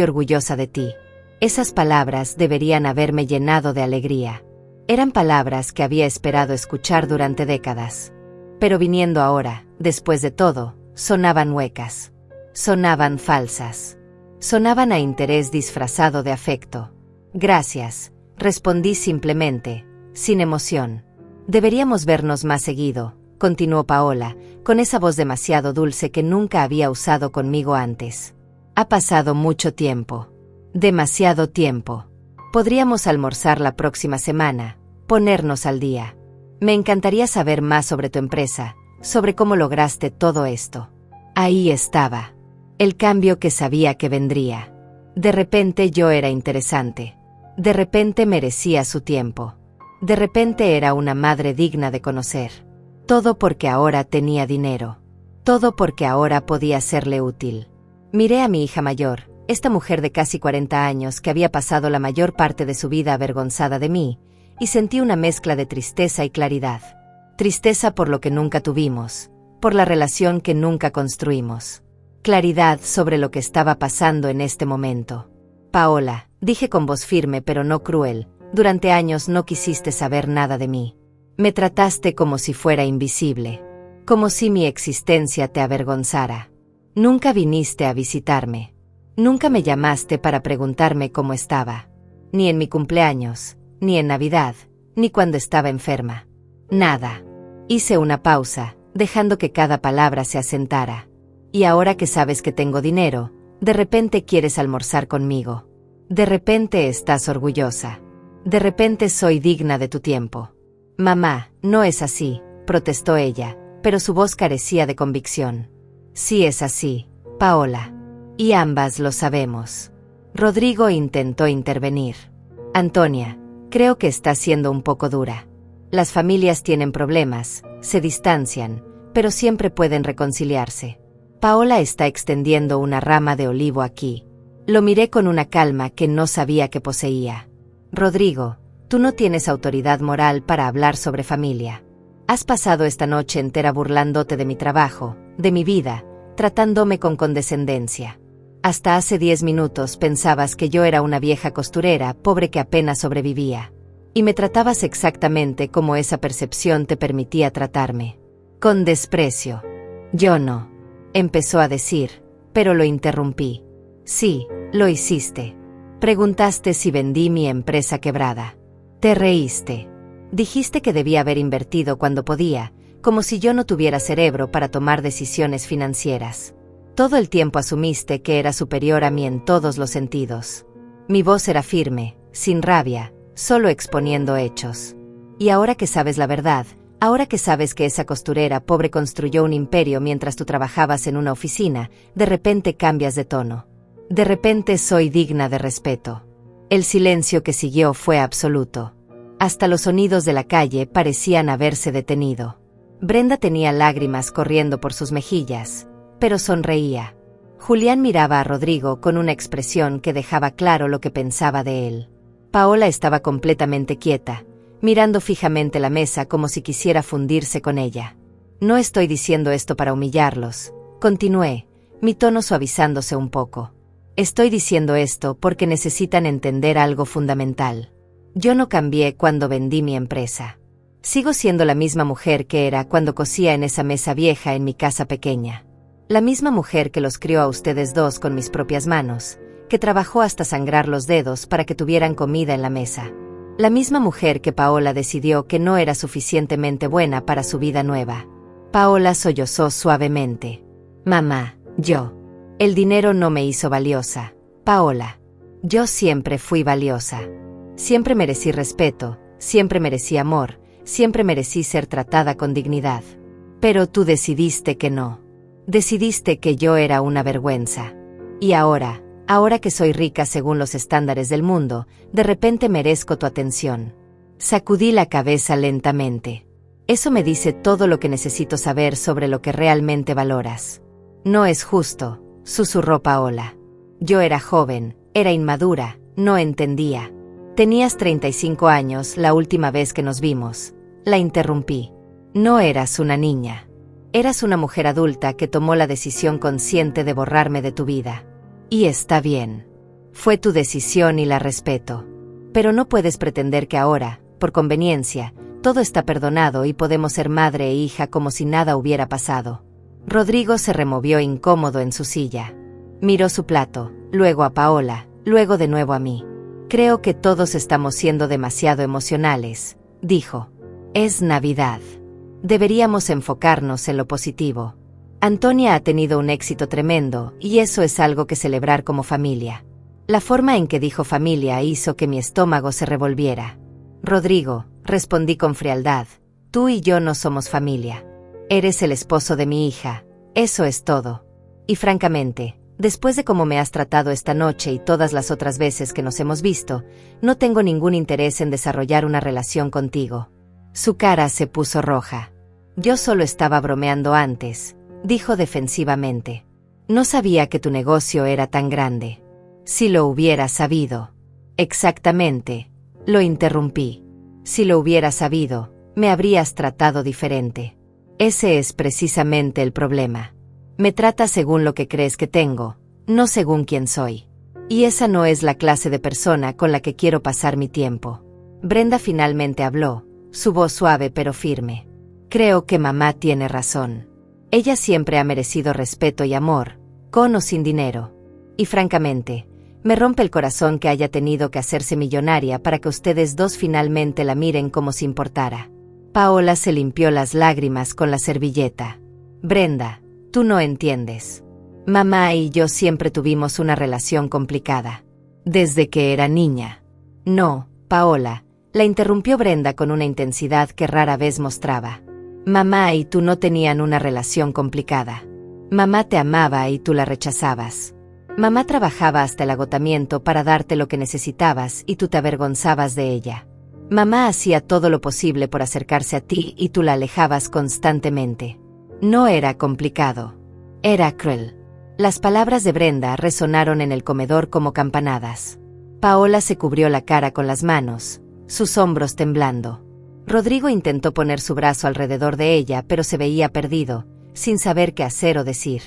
orgullosa de ti. Esas palabras deberían haberme llenado de alegría. Eran palabras que había esperado escuchar durante décadas. Pero viniendo ahora, después de todo, sonaban huecas. Sonaban falsas. Sonaban a interés disfrazado de afecto. Gracias, respondí simplemente, sin emoción. Deberíamos vernos más seguido, continuó Paola, con esa voz demasiado dulce que nunca había usado conmigo antes. Ha pasado mucho tiempo. Demasiado tiempo. Podríamos almorzar la próxima semana, ponernos al día. Me encantaría saber más sobre tu empresa, sobre cómo lograste todo esto. Ahí estaba. El cambio que sabía que vendría. De repente yo era interesante. De repente merecía su tiempo. De repente era una madre digna de conocer. Todo porque ahora tenía dinero. Todo porque ahora podía serle útil. Miré a mi hija mayor, esta mujer de casi 40 años que había pasado la mayor parte de su vida avergonzada de mí, y sentí una mezcla de tristeza y claridad. Tristeza por lo que nunca tuvimos, por la relación que nunca construimos. Claridad sobre lo que estaba pasando en este momento. Paola, dije con voz firme pero no cruel, durante años no quisiste saber nada de mí. Me trataste como si fuera invisible, como si mi existencia te avergonzara. Nunca viniste a visitarme. Nunca me llamaste para preguntarme cómo estaba. Ni en mi cumpleaños, ni en Navidad, ni cuando estaba enferma. Nada. Hice una pausa, dejando que cada palabra se asentara. Y ahora que sabes que tengo dinero, de repente quieres almorzar conmigo. De repente estás orgullosa. De repente soy digna de tu tiempo. Mamá, no es así, protestó ella, pero su voz carecía de convicción. Sí es así, Paola. Y ambas lo sabemos. Rodrigo intentó intervenir. Antonia, creo que estás siendo un poco dura. Las familias tienen problemas, se distancian, pero siempre pueden reconciliarse. Paola está extendiendo una rama de olivo aquí. Lo miré con una calma que no sabía que poseía. Rodrigo, tú no tienes autoridad moral para hablar sobre familia. Has pasado esta noche entera burlándote de mi trabajo, de mi vida, tratándome con condescendencia. Hasta hace 10 minutos pensabas que yo era una vieja costurera, pobre que apenas sobrevivía. Y me tratabas exactamente como esa percepción te permitía tratarme. Con desprecio. Yo no. Empezó a decir, pero lo interrumpí. Sí, lo hiciste. Preguntaste si vendí mi empresa quebrada. Te reíste. Dijiste que debía haber invertido cuando podía, como si yo no tuviera cerebro para tomar decisiones financieras. Todo el tiempo asumiste que era superior a mí en todos los sentidos. Mi voz era firme, sin rabia, solo exponiendo hechos. Y ahora que sabes la verdad, ahora que sabes que esa costurera pobre construyó un imperio mientras tú trabajabas en una oficina, de repente cambias de tono. De repente soy digna de respeto. El silencio que siguió fue absoluto. Hasta los sonidos de la calle parecían haberse detenido. Brenda tenía lágrimas corriendo por sus mejillas, pero sonreía. Julián miraba a Rodrigo con una expresión que dejaba claro lo que pensaba de él. Paola estaba completamente quieta, mirando fijamente la mesa como si quisiera fundirse con ella. No estoy diciendo esto para humillarlos, continué, mi tono suavizándose un poco. Estoy diciendo esto porque necesitan entender algo fundamental. Yo no cambié cuando vendí mi empresa. Sigo siendo la misma mujer que era cuando cosía en esa mesa vieja en mi casa pequeña. La misma mujer que los crió a ustedes dos con mis propias manos, que trabajó hasta sangrar los dedos para que tuvieran comida en la mesa. La misma mujer que Paola decidió que no era suficientemente buena para su vida nueva. Paola sollozó suavemente. Mamá, el dinero no me hizo valiosa, Paola. Yo siempre fui valiosa. Siempre merecí respeto, siempre merecí amor, siempre merecí ser tratada con dignidad. Pero tú decidiste que no. Decidiste que yo era una vergüenza. Y ahora que soy rica según los estándares del mundo, de repente merezco tu atención. Sacudí la cabeza lentamente. Eso me dice todo lo que necesito saber sobre lo que realmente valoras. No es justo, susurró Paola. Yo era joven, era inmadura, no entendía. Tenías 35 años la última vez que nos vimos. La interrumpí. No eras una niña. Eras una mujer adulta que tomó la decisión consciente de borrarme de tu vida. Y está bien. Fue tu decisión y la respeto. Pero no puedes pretender que ahora, por conveniencia, todo está perdonado y podemos ser madre e hija como si nada hubiera pasado. Rodrigo se removió incómodo en su silla. Miró su plato, luego a Paola, luego de nuevo a mí. Creo que todos estamos siendo demasiado emocionales, dijo. Es Navidad. Deberíamos enfocarnos en lo positivo. Antonia ha tenido un éxito tremendo, y eso es algo que celebrar como familia. La forma en que dijo familia hizo que mi estómago se revolviera. Rodrigo, respondí con frialdad, tú y yo no somos familia. Eres el esposo de mi hija, eso es todo. Y francamente, después de cómo me has tratado esta noche y todas las otras veces que nos hemos visto, no tengo ningún interés en desarrollar una relación contigo. Su cara se puso roja. Yo solo estaba bromeando antes, dijo defensivamente. No sabía que tu negocio era tan grande. Si lo hubiera sabido. Exactamente, lo interrumpí. Si lo hubiera sabido, me habrías tratado diferente. Ese es precisamente el problema. Me tratas según lo que crees que tengo, no según quién soy. Y esa no es la clase de persona con la que quiero pasar mi tiempo. Brenda finalmente habló, su voz suave pero firme. Creo que mamá tiene razón. Ella siempre ha merecido respeto y amor, con o sin dinero. Y francamente, me rompe el corazón que haya tenido que hacerse millonaria para que ustedes dos finalmente la miren como si importara. Paola se limpió las lágrimas con la servilleta. Brenda, tú no entiendes. Mamá y yo siempre tuvimos una relación complicada. Desde que era niña. No, Paola, la interrumpió Brenda con una intensidad que rara vez mostraba. Mamá y tú no tenían una relación complicada. Mamá te amaba y tú la rechazabas. Mamá trabajaba hasta el agotamiento para darte lo que necesitabas y tú te avergonzabas de ella. Mamá hacía todo lo posible por acercarse a ti y tú la alejabas constantemente. No era complicado. Era cruel. Las palabras de Brenda resonaron en el comedor como campanadas. Paola se cubrió la cara con las manos, sus hombros temblando. Rodrigo intentó poner su brazo alrededor de ella, pero se veía perdido, sin saber qué hacer o decir.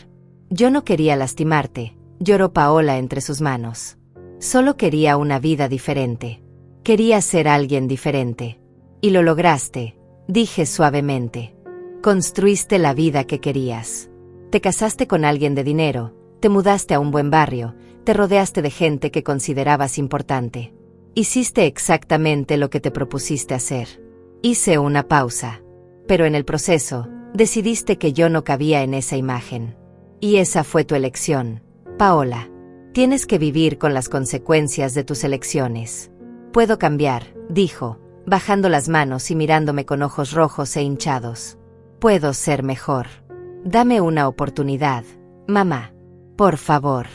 Yo no quería lastimarte, lloró Paola entre sus manos. Solo quería una vida diferente. Quería ser alguien diferente. Y lo lograste, dije suavemente. Construiste la vida que querías. Te casaste con alguien de dinero, te mudaste a un buen barrio, te rodeaste de gente que considerabas importante. Hiciste exactamente lo que te propusiste hacer. Hice una pausa. Pero en el proceso, decidiste que yo no cabía en esa imagen. Y esa fue tu elección, Paola. Tienes que vivir con las consecuencias de tus elecciones. Puedo cambiar, dijo, bajando las manos y mirándome con ojos rojos e hinchados. Puedo ser mejor. Dame una oportunidad, mamá. Por favor.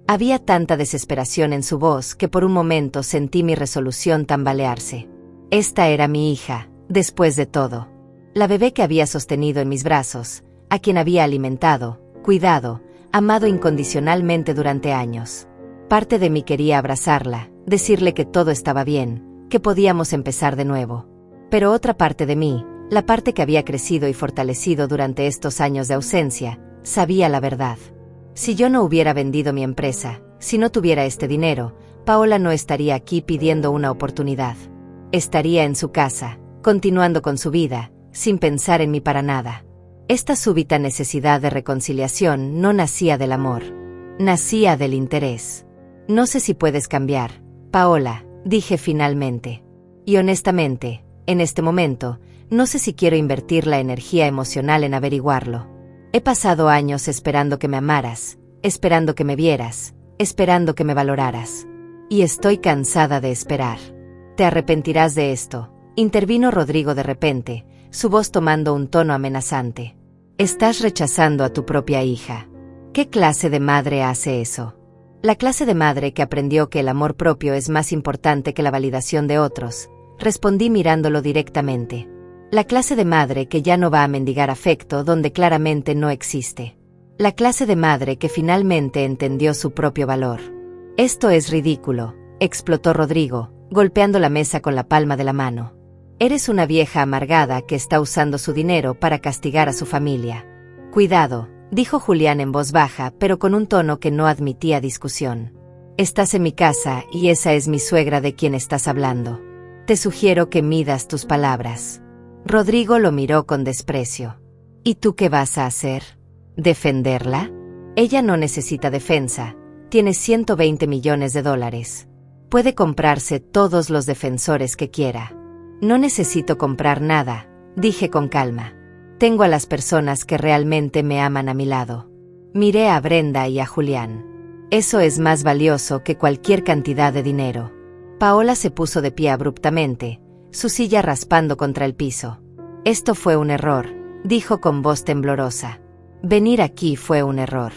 Había tanta desesperación en su voz que por un momento sentí mi resolución tambalearse. Esta era mi hija, después de todo. La bebé que había sostenido en mis brazos, a quien había alimentado, cuidado, amado incondicionalmente durante años. Parte de mí quería abrazarla, decirle que todo estaba bien, que podíamos empezar de nuevo. Pero otra parte de mí, la parte que había crecido y fortalecido durante estos años de ausencia, sabía la verdad. Si yo no hubiera vendido mi empresa, si no tuviera este dinero, Paola no estaría aquí pidiendo una oportunidad. Estaría en su casa, continuando con su vida, sin pensar en mí para nada. Esta súbita necesidad de reconciliación no nacía del amor. Nacía del interés. No sé si puedes cambiar, Paola, dije finalmente. Y honestamente, en este momento, no sé si quiero invertir la energía emocional en averiguarlo. He pasado años esperando que me amaras, esperando que me vieras, esperando que me valoraras. Y estoy cansada de esperar. Te arrepentirás de esto, intervino Rodrigo de repente, su voz tomando un tono amenazante. Estás rechazando a tu propia hija. ¿Qué clase de madre hace eso? La clase de madre que aprendió que el amor propio es más importante que la validación de otros, respondí mirándolo directamente. La clase de madre que ya no va a mendigar afecto donde claramente no existe. La clase de madre que finalmente entendió su propio valor. Esto es ridículo, explotó Rodrigo, golpeando la mesa con la palma de la mano. Eres una vieja amargada que está usando su dinero para castigar a su familia. Cuidado, dijo Julián en voz baja, pero con un tono que no admitía discusión. Estás en mi casa y esa es mi suegra de quien estás hablando. Te sugiero que midas tus palabras. Rodrigo lo miró con desprecio. ¿Y tú qué vas a hacer? ¿Defenderla? Ella no necesita defensa. Tiene 120 millones de dólares. Puede comprarse todos los defensores que quiera. No necesito comprar nada, dije con calma. Tengo a las personas que realmente me aman a mi lado. Miré a Brenda y a Julián. Eso es más valioso que cualquier cantidad de dinero. Paola se puso de pie abruptamente, su silla raspando contra el piso. Esto fue un error, dijo con voz temblorosa. Venir aquí fue un error.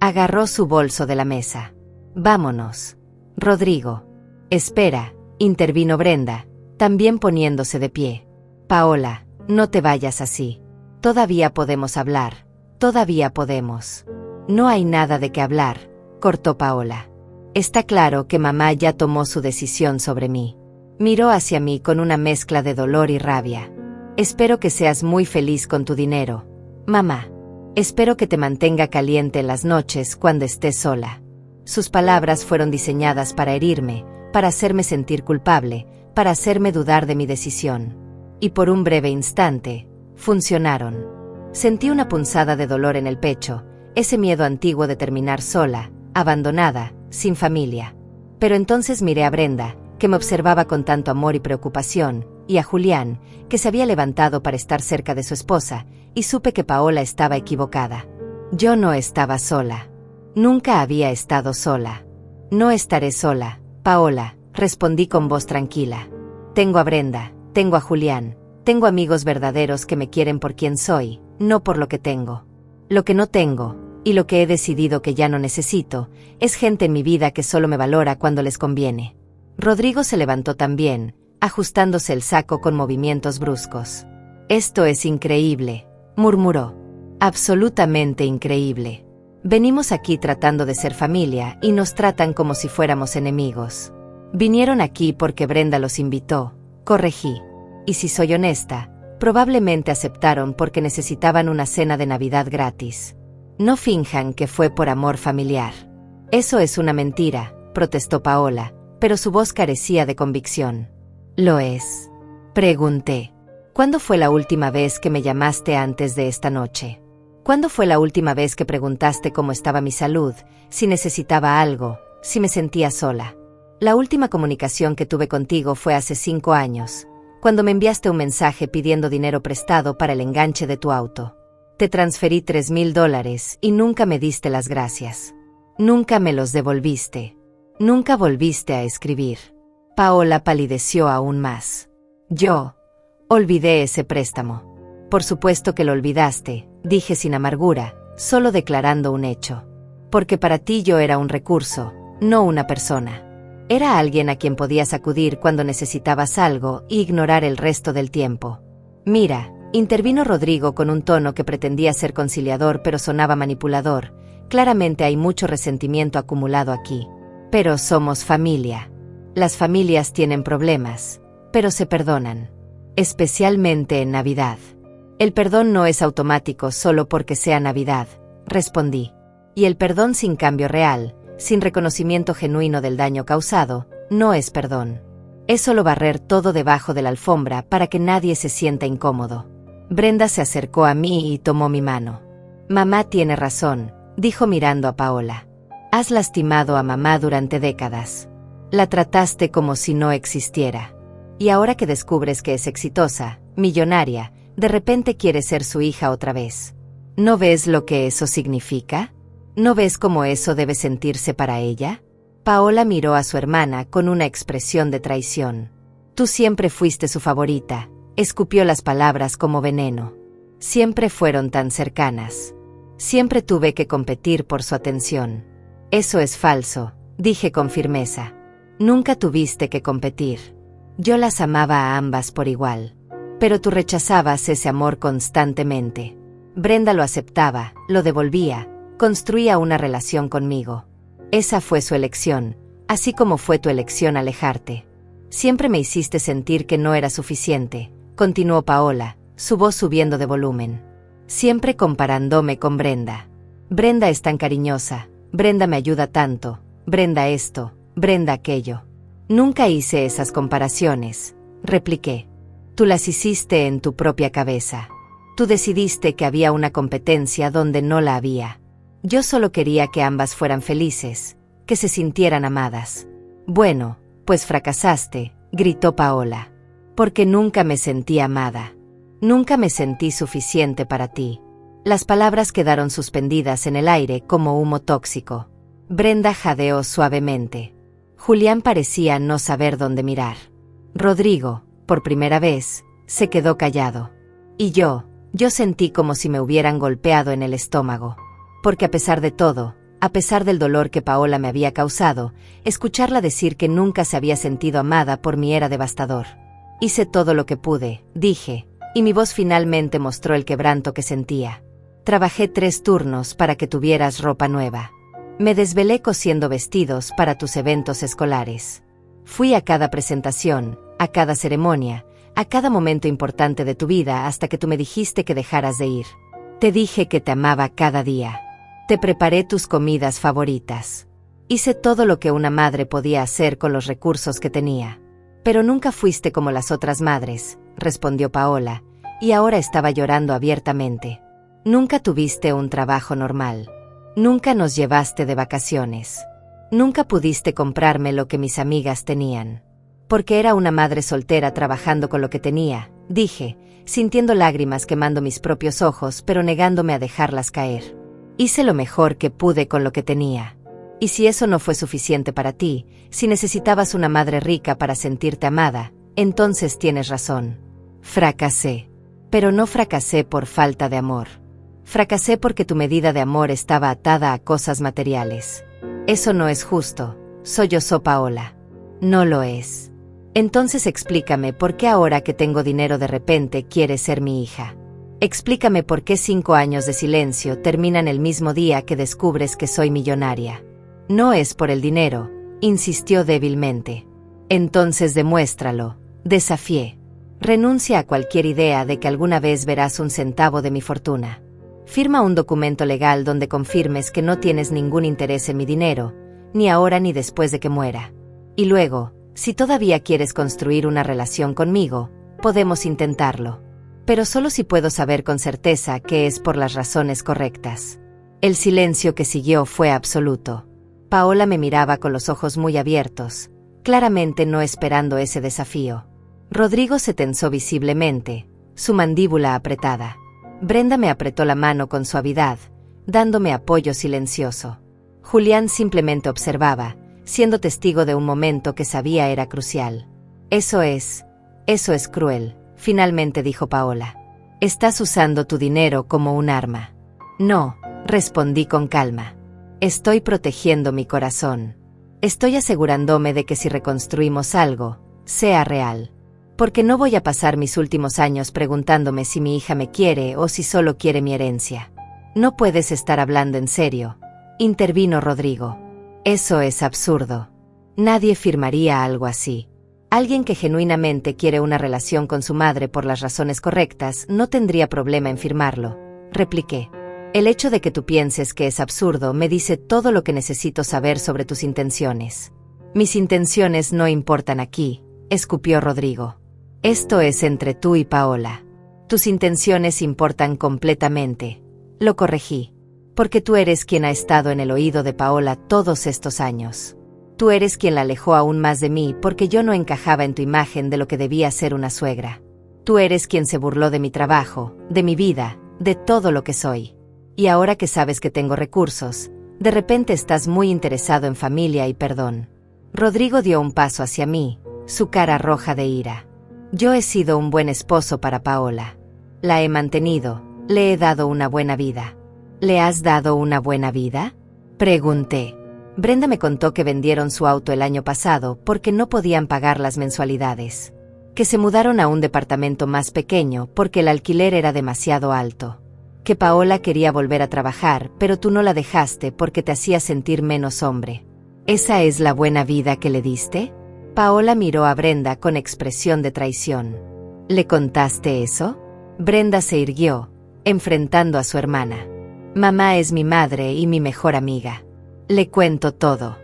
Agarró su bolso de la mesa. Vámonos. Rodrigo. Espera, intervino Brenda, también poniéndose de pie. Paola, no te vayas así. Todavía podemos hablar. Todavía podemos. No hay nada de qué hablar, cortó Paola. Está claro que mamá ya tomó su decisión sobre mí. Miró hacia mí con una mezcla de dolor y rabia. Espero que seas muy feliz con tu dinero, mamá. Espero que te mantenga caliente en las noches cuando estés sola. Sus palabras fueron diseñadas para herirme, para hacerme sentir culpable, para hacerme dudar de mi decisión. Y por un breve instante, funcionaron. Sentí una punzada de dolor en el pecho, ese miedo antiguo de terminar sola, abandonada, sin familia. Pero entonces miré a Brenda, que me observaba con tanto amor y preocupación, y a Julián, que se había levantado para estar cerca de su esposa, y supe que Paola estaba equivocada. Yo no estaba sola. Nunca había estado sola. No estaré sola, Paola, respondí con voz tranquila. Tengo a Brenda, tengo a Julián, tengo amigos verdaderos que me quieren por quien soy, no por lo que tengo. Lo que no tengo, y lo que he decidido que ya no necesito, es gente en mi vida que solo me valora cuando les conviene. Rodrigo se levantó también, ajustándose el saco con movimientos bruscos. Esto es increíble, murmuró. Absolutamente increíble. Venimos aquí tratando de ser familia y nos tratan como si fuéramos enemigos. Vinieron aquí porque Brenda los invitó, corregí. Y si soy honesta, probablemente aceptaron porque necesitaban una cena de Navidad gratis. No finjan que fue por amor familiar. Eso es una mentira, protestó Paola, pero su voz carecía de convicción. ¿Lo es? Pregunté. ¿Cuándo fue la última vez que me llamaste antes de esta noche? ¿Cuándo fue la última vez que preguntaste cómo estaba mi salud, si necesitaba algo, si me sentía sola? La última comunicación que tuve contigo fue hace 5 años, cuando me enviaste un mensaje pidiendo dinero prestado para el enganche de tu auto. Te transferí $3,000 y nunca me diste las gracias. Nunca me los devolviste. Nunca volviste a escribir. Paola palideció aún más. Yo olvidé ese préstamo. Por supuesto que lo olvidaste, dije sin amargura, solo declarando un hecho. Porque para ti yo era un recurso, no una persona. Era alguien a quien podías acudir cuando necesitabas algo y ignorar el resto del tiempo. Mira, intervino Rodrigo con un tono que pretendía ser conciliador pero sonaba manipulador. Claramente hay mucho resentimiento acumulado aquí. Pero somos familia. Las familias tienen problemas, pero se perdonan. Especialmente en Navidad. El perdón no es automático solo porque sea Navidad, respondí. Y el perdón sin cambio real, sin reconocimiento genuino del daño causado, no es perdón. Es solo barrer todo debajo de la alfombra para que nadie se sienta incómodo. Brenda se acercó a mí y tomó mi mano. Mamá tiene razón, dijo mirando a Paola. Has lastimado a mamá durante décadas. La trataste como si no existiera. Y ahora que descubres que es exitosa, millonaria, de repente quieres ser su hija otra vez. ¿No ves lo que eso significa? ¿No ves cómo eso debe sentirse para ella? Paola miró a su hermana con una expresión de traición. Tú siempre fuiste su favorita, escupió las palabras como veneno. Siempre fueron tan cercanas. Siempre tuve que competir por su atención. Eso es falso, dije con firmeza. Nunca tuviste que competir. Yo las amaba a ambas por igual. Pero tú rechazabas ese amor constantemente. Brenda lo aceptaba, lo devolvía, construía una relación conmigo. Esa fue su elección, así como fue tu elección alejarte. Siempre me hiciste sentir que no era suficiente, continuó Paola, su voz subiendo de volumen. Siempre comparándome con Brenda. Brenda es tan cariñosa, Brenda me ayuda tanto, Brenda esto, Brenda aquello. Nunca hice esas comparaciones, repliqué. Tú las hiciste en tu propia cabeza. Tú decidiste que había una competencia donde no la había. Yo solo quería que ambas fueran felices, que se sintieran amadas. Bueno, pues fracasaste, gritó Paola. Porque nunca me sentí amada. Nunca me sentí suficiente para ti. Las palabras quedaron suspendidas en el aire como humo tóxico. Brenda jadeó suavemente. Julián parecía no saber dónde mirar. Rodrigo, por primera vez, se quedó callado. Y yo sentí como si me hubieran golpeado en el estómago. Porque a pesar de todo, a pesar del dolor que Paola me había causado, escucharla decir que nunca se había sentido amada por mí era devastador. Hice todo lo que pude, dije, y mi voz finalmente mostró el quebranto que sentía. Trabajé 3 turnos para que tuvieras ropa nueva. Me desvelé cosiendo vestidos para tus eventos escolares. Fui a cada presentación, a cada ceremonia, a cada momento importante de tu vida hasta que tú me dijiste que dejaras de ir. Te dije que te amaba cada día. Te preparé tus comidas favoritas. Hice todo lo que una madre podía hacer con los recursos que tenía. Pero nunca fuiste como las otras madres, respondió Paola, y ahora estaba llorando abiertamente. Nunca tuviste un trabajo normal. Nunca nos llevaste de vacaciones. Nunca pudiste comprarme lo que mis amigas tenían. Porque era una madre soltera trabajando con lo que tenía, dije, sintiendo lágrimas quemando mis propios ojos pero negándome a dejarlas caer. Hice lo mejor que pude con lo que tenía. Y si eso no fue suficiente para ti, si necesitabas una madre rica para sentirte amada, entonces tienes razón. Fracasé. Pero no fracasé por falta de amor. Fracasé porque tu medida de amor estaba atada a cosas materiales. Eso no es justo, sollozó Paola. No lo es. Entonces explícame por qué ahora que tengo dinero de repente quieres ser mi hija. Explícame por qué 5 años de silencio terminan el mismo día que descubres que soy millonaria. No es por el dinero, insistió débilmente. Entonces demuéstralo, desafié. Renuncia a cualquier idea de que alguna vez verás un centavo de mi fortuna. Firma un documento legal donde confirmes que no tienes ningún interés en mi dinero, ni ahora ni después de que muera. Y luego, si todavía quieres construir una relación conmigo, podemos intentarlo. Pero solo si puedo saber con certeza que es por las razones correctas. El silencio que siguió fue absoluto. Paola me miraba con los ojos muy abiertos, claramente no esperando ese desafío. Rodrigo se tensó visiblemente, su mandíbula apretada. Brenda me apretó la mano con suavidad, dándome apoyo silencioso. Julián simplemente observaba, siendo testigo de un momento que sabía era crucial. Eso es cruel, finalmente dijo Paola. Estás usando tu dinero como un arma. No, respondí con calma. Estoy protegiendo mi corazón. Estoy asegurándome de que si reconstruimos algo, sea real. Porque no voy a pasar mis últimos años preguntándome si mi hija me quiere o si solo quiere mi herencia. No puedes estar hablando en serio, intervino Rodrigo. Eso es absurdo. Nadie firmaría algo así. Alguien que genuinamente quiere una relación con su madre por las razones correctas no tendría problema en firmarlo, repliqué. El hecho de que tú pienses que es absurdo me dice todo lo que necesito saber sobre tus intenciones. Mis intenciones no importan aquí, escupió Rodrigo. Esto es entre tú y Paola. Tus intenciones importan completamente. Lo corregí. Porque tú eres quien ha estado en el oído de Paola todos estos años. Tú eres quien la alejó aún más de mí porque yo no encajaba en tu imagen de lo que debía ser una suegra. Tú eres quien se burló de mi trabajo, de mi vida, de todo lo que soy. Y ahora que sabes que tengo recursos, de repente estás muy interesado en familia y perdón. Rodrigo dio un paso hacia mí, su cara roja de ira. Yo he sido un buen esposo para Paola. La he mantenido, le he dado una buena vida. ¿Le has dado una buena vida? Pregunté. Brenda me contó que vendieron su auto el año pasado porque no podían pagar las mensualidades. Que se mudaron a un departamento más pequeño porque el alquiler era demasiado alto. Que Paola quería volver a trabajar, pero tú no la dejaste porque te hacía sentir menos hombre. ¿Esa es la buena vida que le diste? Paola miró a Brenda con expresión de traición. ¿Le contaste eso? Brenda se irguió, enfrentando a su hermana. Mamá es mi madre y mi mejor amiga. Le cuento todo.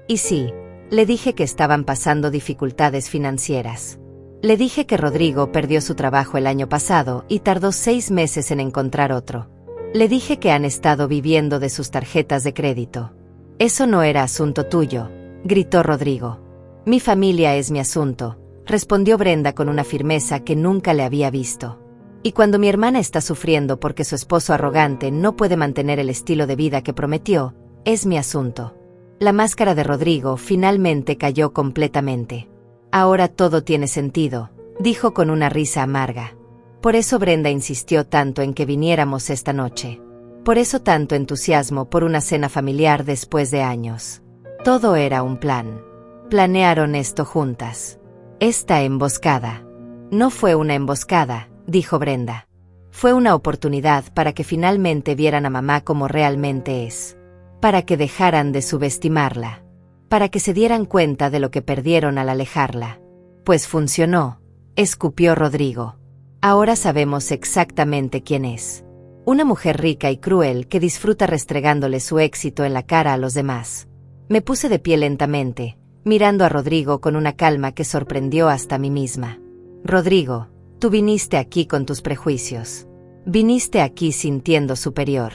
Y sí, le dije que estaban pasando dificultades financieras. Le dije que Rodrigo perdió su trabajo el año pasado y tardó 6 meses en encontrar otro. Le dije que han estado viviendo de sus tarjetas de crédito. Eso no era asunto tuyo, gritó Rodrigo. Mi familia es mi asunto, respondió Brenda con una firmeza que nunca le había visto. Y cuando mi hermana está sufriendo porque su esposo arrogante no puede mantener el estilo de vida que prometió, es mi asunto. La máscara de Rodrigo finalmente cayó completamente. Ahora todo tiene sentido, dijo con una risa amarga. Por eso Brenda insistió tanto en que viniéramos esta noche. Por eso tanto entusiasmo por una cena familiar después de años. Todo era un plan. Planearon esto juntas. Esta emboscada. No fue una emboscada, dijo Brenda. Fue una oportunidad para que finalmente vieran a mamá como realmente es. Para que dejaran de subestimarla. Para que se dieran cuenta de lo que perdieron al alejarla. Pues funcionó, escupió Rodrigo. Ahora sabemos exactamente quién es. Una mujer rica y cruel que disfruta restregándole su éxito en la cara a los demás. Me puse de pie lentamente, mirando a Rodrigo con una calma que sorprendió hasta a mí misma. Rodrigo, tú viniste aquí con tus prejuicios. Viniste aquí sintiendo superior.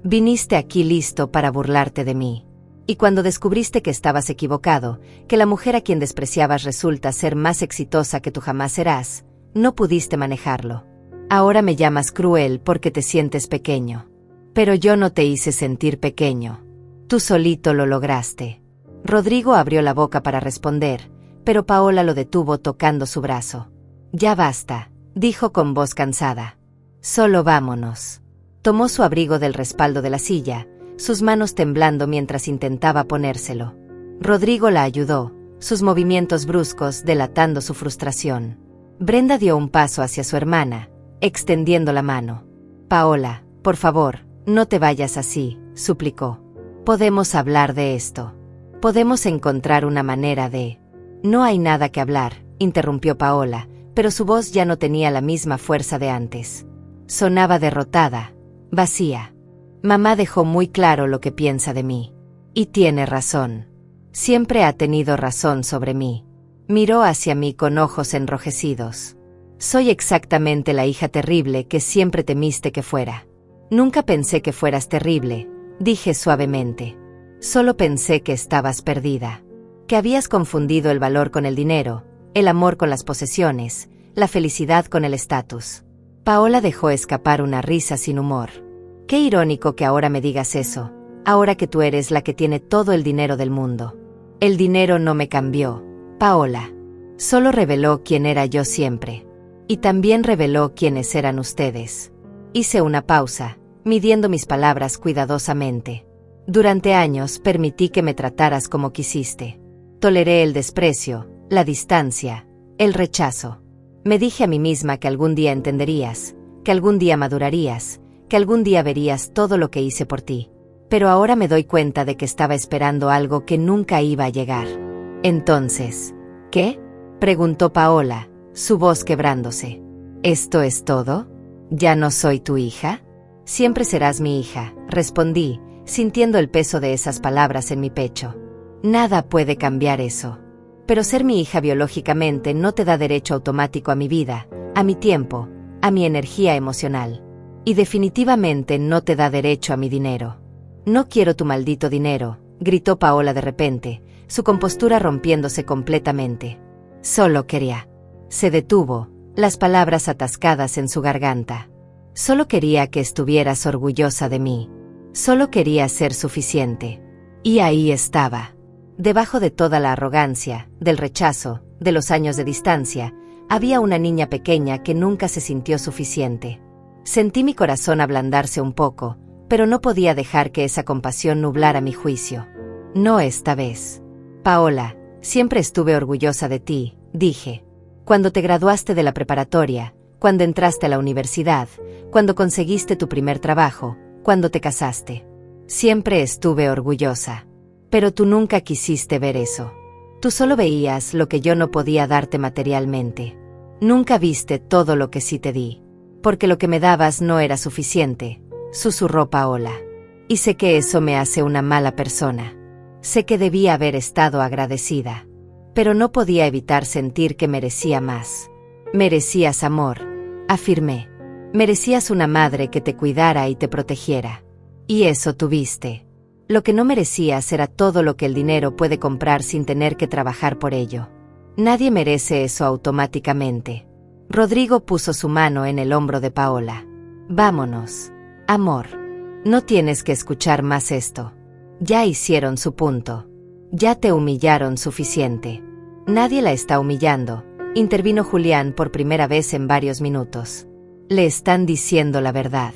Viniste aquí listo para burlarte de mí. Y cuando descubriste que estabas equivocado, que la mujer a quien despreciabas resulta ser más exitosa que tú jamás serás, no pudiste manejarlo. Ahora me llamas cruel porque te sientes pequeño. Pero yo no te hice sentir pequeño. Tú solito lo lograste. Rodrigo abrió la boca para responder, pero Paola lo detuvo tocando su brazo. Ya basta, dijo con voz cansada. Solo vámonos. Tomó su abrigo del respaldo de la silla, sus manos temblando mientras intentaba ponérselo. Rodrigo la ayudó, sus movimientos bruscos delatando su frustración. Brenda dio un paso hacia su hermana, extendiendo la mano. Paola, por favor, no te vayas así, suplicó. Podemos hablar de esto. Podemos encontrar una manera de... No hay nada que hablar, interrumpió Paola, pero su voz ya no tenía la misma fuerza de antes. Sonaba derrotada, vacía. Mamá dejó muy claro lo que piensa de mí. Y tiene razón. Siempre ha tenido razón sobre mí. Miró hacia mí con ojos enrojecidos. Soy exactamente la hija terrible que siempre temiste que fuera. Nunca pensé que fueras terrible, dije suavemente. Solo pensé que estabas perdida. Que habías confundido el valor con el dinero, el amor con las posesiones, la felicidad con el estatus. Paola dejó escapar una risa sin humor. Qué irónico que ahora me digas eso, ahora que tú eres la que tiene todo el dinero del mundo. El dinero no me cambió, Paola. Solo reveló quién era yo siempre. Y también reveló quiénes eran ustedes. Hice una pausa, midiendo mis palabras cuidadosamente. Durante años permití que me trataras como quisiste. Toleré el desprecio, la distancia, el rechazo. Me dije a mí misma que algún día entenderías, que algún día madurarías, que algún día verías todo lo que hice por ti. Pero ahora me doy cuenta de que estaba esperando algo que nunca iba a llegar. Entonces, ¿qué? Preguntó Paola, su voz quebrándose. ¿Esto es todo? ¿Ya no soy tu hija? Siempre serás mi hija, respondí, sintiendo el peso de esas palabras en mi pecho. Nada puede cambiar eso. Pero ser mi hija biológicamente no te da derecho automático a mi vida, a mi tiempo, a mi energía emocional. Y definitivamente no te da derecho a mi dinero. No quiero tu maldito dinero, gritó Paola de repente, su compostura rompiéndose completamente. Solo quería. Se detuvo, las palabras atascadas en su garganta. Solo quería que estuvieras orgullosa de mí. Solo quería ser suficiente. Y ahí estaba. Debajo de toda la arrogancia, del rechazo, de los años de distancia, había una niña pequeña que nunca se sintió suficiente. Sentí mi corazón ablandarse un poco, pero no podía dejar que esa compasión nublara mi juicio. No esta vez. Paola, siempre estuve orgullosa de ti, dije. Cuando te graduaste de la preparatoria, cuando entraste a la universidad, cuando conseguiste tu primer trabajo, cuando te casaste. Siempre estuve orgullosa. Pero tú nunca quisiste ver eso. Tú solo veías lo que yo no podía darte materialmente. Nunca viste todo lo que sí te di. Porque lo que me dabas no era suficiente, susurró Paola. Y sé que eso me hace una mala persona. Sé que debía haber estado agradecida. Pero no podía evitar sentir que merecía más. Merecías amor, afirmé. Merecías una madre que te cuidara y te protegiera. Y eso tuviste. Lo que no merecías era todo lo que el dinero puede comprar sin tener que trabajar por ello. Nadie merece eso automáticamente. Rodrigo puso su mano en el hombro de Paola. Vámonos. Amor. No tienes que escuchar más esto. Ya hicieron su punto. Ya te humillaron suficiente. Nadie la está humillando, intervino Julián por primera vez en varios minutos. Le están diciendo la verdad.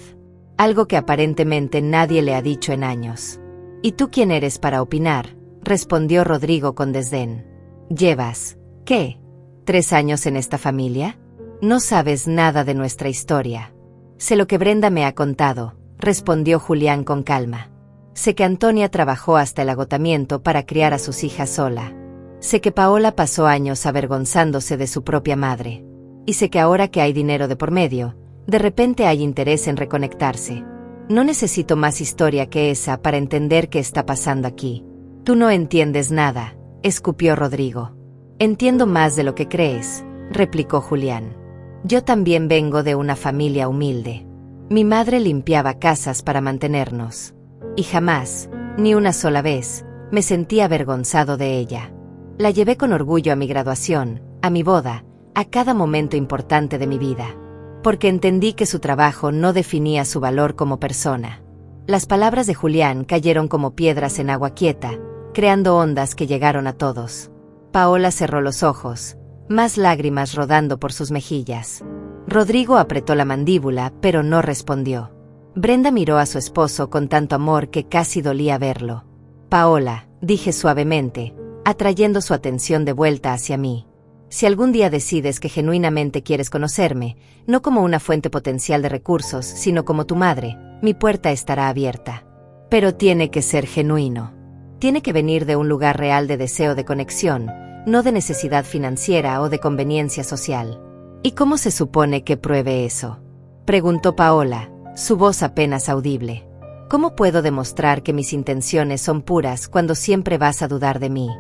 Algo que aparentemente nadie le ha dicho en años. ¿Y tú quién eres para opinar?, respondió Rodrigo con desdén. ¿Llevas, qué, 3 años en esta familia? No sabes nada de nuestra historia. Sé lo que Brenda me ha contado, respondió Julián con calma. Sé que Antonia trabajó hasta el agotamiento para criar a sus hijas sola. Sé que Paola pasó años avergonzándose de su propia madre. Y sé que ahora que hay dinero de por medio, de repente hay interés en reconectarse. No necesito más historia que esa para entender qué está pasando aquí. Tú no entiendes nada, escupió Rodrigo. Entiendo más de lo que crees, replicó Julián. Yo también vengo de una familia humilde. Mi madre limpiaba casas para mantenernos. Y jamás, ni una sola vez, me sentí avergonzado de ella. La llevé con orgullo a mi graduación, a mi boda, a cada momento importante de mi vida. Porque entendí que su trabajo no definía su valor como persona. Las palabras de Julián cayeron como piedras en agua quieta, creando ondas que llegaron a todos. Paola cerró los ojos, más lágrimas rodando por sus mejillas. Rodrigo apretó la mandíbula, pero no respondió. Brenda miró a su esposo con tanto amor que casi dolía verlo. Paola, dije suavemente, atrayendo su atención de vuelta hacia mí. Si algún día decides que genuinamente quieres conocerme, no como una fuente potencial de recursos, sino como tu madre, mi puerta estará abierta. Pero tiene que ser genuino. Tiene que venir de un lugar real de deseo de conexión, no de necesidad financiera o de conveniencia social. ¿Y cómo se supone que pruebe eso?, preguntó Paola, su voz apenas audible. ¿Cómo puedo demostrar que mis intenciones son puras cuando siempre vas a dudar de mí?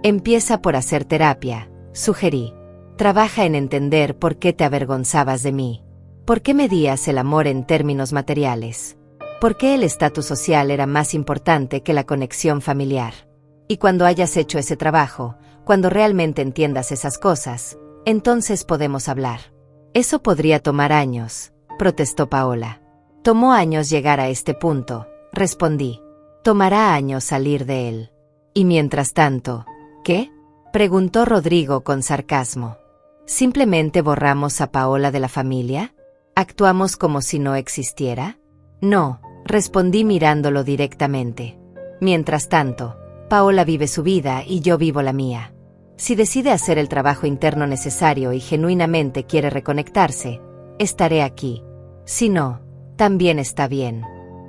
Empieza por hacer terapia, sugerí. Trabaja en entender por qué te avergonzabas de mí. ¿Por qué medías el amor en términos materiales? ¿Por qué el estatus social era más importante que la conexión familiar? Y cuando hayas hecho ese trabajo, cuando realmente entiendas esas cosas, entonces podemos hablar. Eso podría tomar años, protestó Paola. Tomó años llegar a este punto, respondí. Tomará años salir de él. Y mientras tanto, ¿qué?, preguntó Rodrigo con sarcasmo. ¿Simplemente borramos a Paola de la familia? ¿Actuamos como si no existiera? No, respondí mirándolo directamente. Mientras tanto, Paola vive su vida y yo vivo la mía. Si decide hacer el trabajo interno necesario y genuinamente quiere reconectarse, estaré aquí. Si no, también está bien.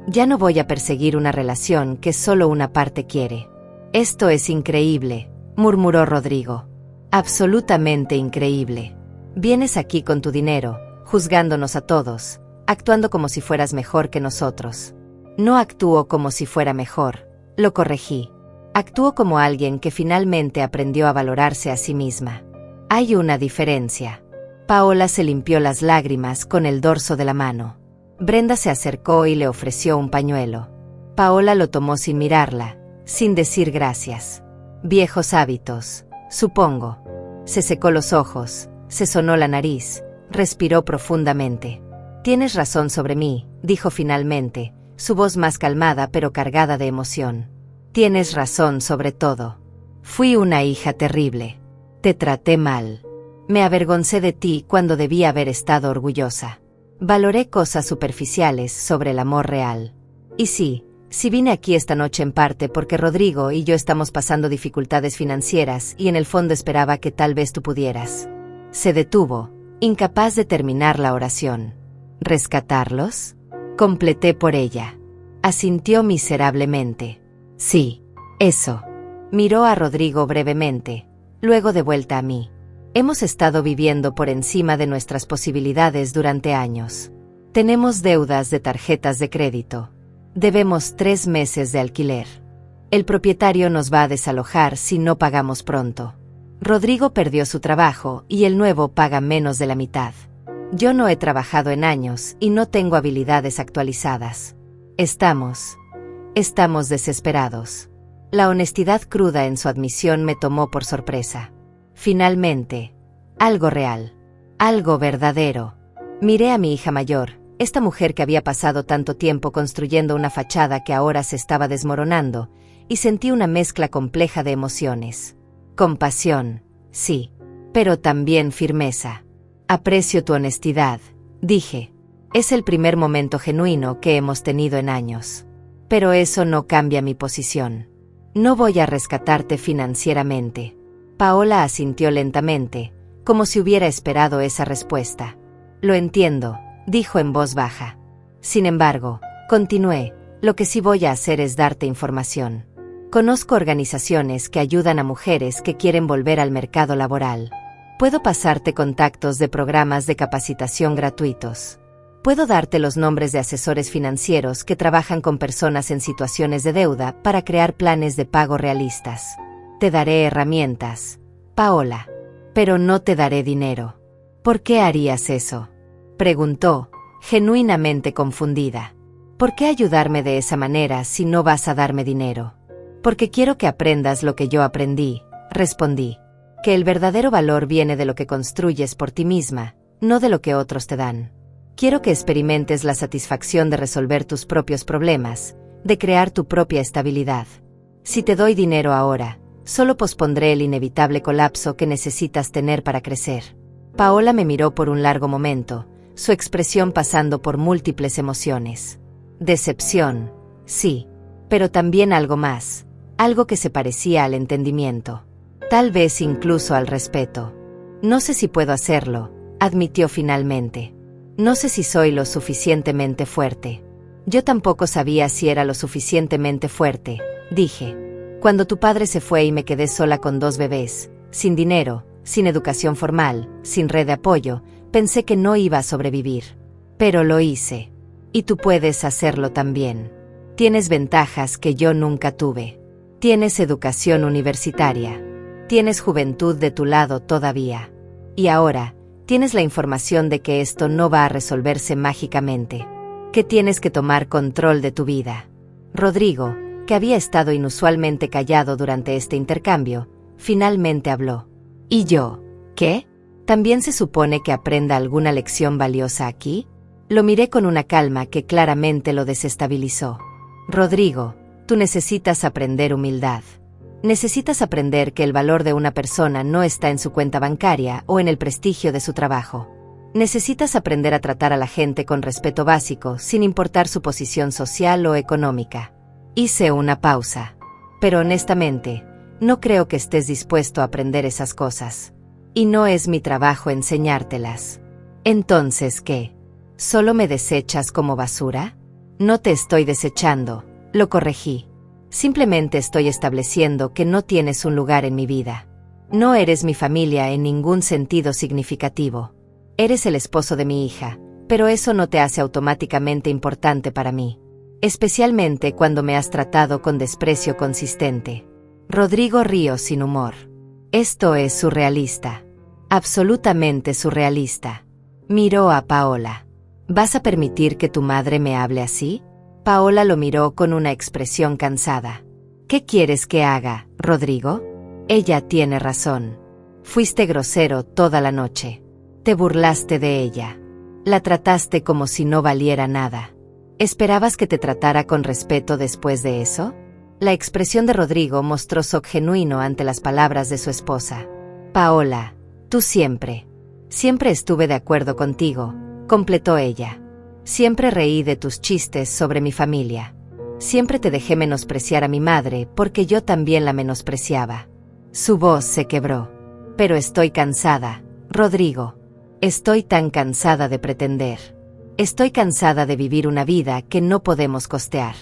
Ya no voy a perseguir una relación que solo una parte quiere. Esto es increíble, murmuró Rodrigo. Absolutamente increíble. Vienes aquí con tu dinero, juzgándonos a todos, actuando como si fueras mejor que nosotros. No actúo como si fuera mejor, lo corregí. Actúo como alguien que finalmente aprendió a valorarse a sí misma. Hay una diferencia. Paola se limpió las lágrimas con el dorso de la mano. Brenda se acercó y le ofreció un pañuelo. Paola lo tomó sin mirarla, sin decir gracias. Viejos hábitos, supongo. Se secó los ojos, se sonó la nariz, respiró profundamente. Tienes razón sobre mí, dijo finalmente, su voz más calmada pero cargada de emoción. Tienes razón sobre todo. Fui una hija terrible. Te traté mal. Me avergoncé de ti cuando debía haber estado orgullosa. Valoré cosas superficiales sobre el amor real. Y sí, vine aquí esta noche en parte porque Rodrigo y yo estamos pasando dificultades financieras y en el fondo esperaba que tal vez tú pudieras. Se detuvo, incapaz de terminar la oración. ¿Rescatarlos?, completé por ella. Asintió miserablemente. Sí, eso. Miró a Rodrigo brevemente, luego de vuelta a mí. Hemos estado viviendo por encima de nuestras posibilidades durante años. Tenemos deudas de tarjetas de crédito. Debemos 3 meses de alquiler. El propietario nos va a desalojar si no pagamos pronto. Rodrigo perdió su trabajo y el nuevo paga menos de la mitad. Yo no he trabajado en años y no tengo habilidades actualizadas. Estamos desesperados. La honestidad cruda en su admisión me tomó por sorpresa. Finalmente, algo real, algo verdadero. Miré a mi hija mayor, esta mujer que había pasado tanto tiempo construyendo una fachada que ahora se estaba desmoronando, y sentí una mezcla compleja de emociones. Compasión, sí, pero también firmeza. Aprecio tu honestidad, dije. Es el primer momento genuino que hemos tenido en años. Pero eso no cambia mi posición. No voy a rescatarte financieramente. Paola asintió lentamente, como si hubiera esperado esa respuesta. Lo entiendo, dijo en voz baja. Sin embargo, continué, lo que sí voy a hacer es darte información. Conozco organizaciones que ayudan a mujeres que quieren volver al mercado laboral. Puedo pasarte contactos de programas de capacitación gratuitos. Puedo darte los nombres de asesores financieros que trabajan con personas en situaciones de deuda para crear planes de pago realistas. Te daré herramientas, Paola, pero no te daré dinero. ¿Por qué harías eso?, preguntó, genuinamente confundida. ¿Por qué ayudarme de esa manera si no vas a darme dinero? Porque quiero que aprendas lo que yo aprendí, respondí. Que el verdadero valor viene de lo que construyes por ti misma, no de lo que otros te dan. Quiero que experimentes la satisfacción de resolver tus propios problemas, de crear tu propia estabilidad. Si te doy dinero ahora, solo pospondré el inevitable colapso que necesitas tener para crecer. Paola me miró por un largo momento, su expresión pasando por múltiples emociones. Decepción, sí, pero también algo más, algo que se parecía al entendimiento. Tal vez incluso al respeto. No sé si puedo hacerlo, admitió finalmente. No sé si soy lo suficientemente fuerte. Yo tampoco sabía si era lo suficientemente fuerte, dije. Cuando tu padre se fue y me quedé sola con 2 bebés, sin dinero, sin educación formal, sin red de apoyo, pensé que no iba a sobrevivir. Pero lo hice. Y tú puedes hacerlo también. Tienes ventajas que yo nunca tuve. Tienes educación universitaria. Tienes juventud de tu lado todavía. Y ahora, tienes la información de que esto no va a resolverse mágicamente. Que tienes que tomar control de tu vida. Rodrigo, que había estado inusualmente callado durante este intercambio, finalmente habló. ¿Y yo? ¿Qué? ¿También se supone que aprenda alguna lección valiosa aquí? Lo miré con una calma que claramente lo desestabilizó. Rodrigo, tú necesitas aprender humildad. Necesitas aprender que el valor de una persona no está en su cuenta bancaria o en el prestigio de su trabajo. Necesitas aprender a tratar a la gente con respeto básico, sin importar su posición social o económica. Hice una pausa. Pero honestamente, no creo que estés dispuesto a aprender esas cosas. Y no es mi trabajo enseñártelas. Entonces, ¿qué? ¿Solo me desechas como basura? No te estoy desechando, lo corregí. Simplemente estoy estableciendo que no tienes un lugar en mi vida. No eres mi familia en ningún sentido significativo. Eres el esposo de mi hija, pero eso no te hace automáticamente importante para mí. Especialmente cuando me has tratado con desprecio consistente. Rodrigo rió sin humor. Esto es surrealista. Absolutamente surrealista. Miró a Paola. ¿Vas a permitir que tu madre me hable así? Paola lo miró con una expresión cansada. ¿Qué quieres que haga, Rodrigo? Ella tiene razón. Fuiste grosero toda la noche. Te burlaste de ella. La trataste como si no valiera nada. ¿Esperabas que te tratara con respeto después de eso? La expresión de Rodrigo mostró shock genuino ante las palabras de su esposa. Paola, tú siempre estuve de acuerdo contigo, completó ella. Siempre reí de tus chistes sobre mi familia. Siempre te dejé menospreciar a mi madre porque yo también la menospreciaba. Su voz se quebró. Pero estoy cansada, Rodrigo. Estoy tan cansada de pretender. Estoy cansada de vivir una vida que no podemos costear.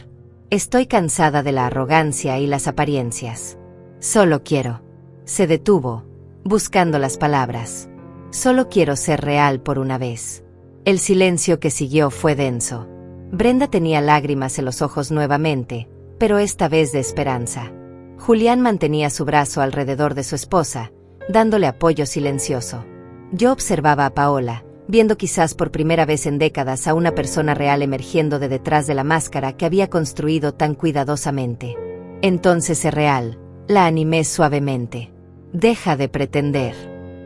Estoy cansada de la arrogancia y las apariencias. Solo quiero. Se detuvo, buscando las palabras. Solo quiero ser real por una vez. El silencio que siguió fue denso. Brenda tenía lágrimas en los ojos nuevamente, pero esta vez de esperanza. Julián mantenía su brazo alrededor de su esposa, dándole apoyo silencioso. Yo observaba a Paola, viendo quizás por primera vez en décadas a una persona real emergiendo de detrás de la máscara que había construido tan cuidadosamente. Entonces es real, la animé suavemente. Deja de pretender.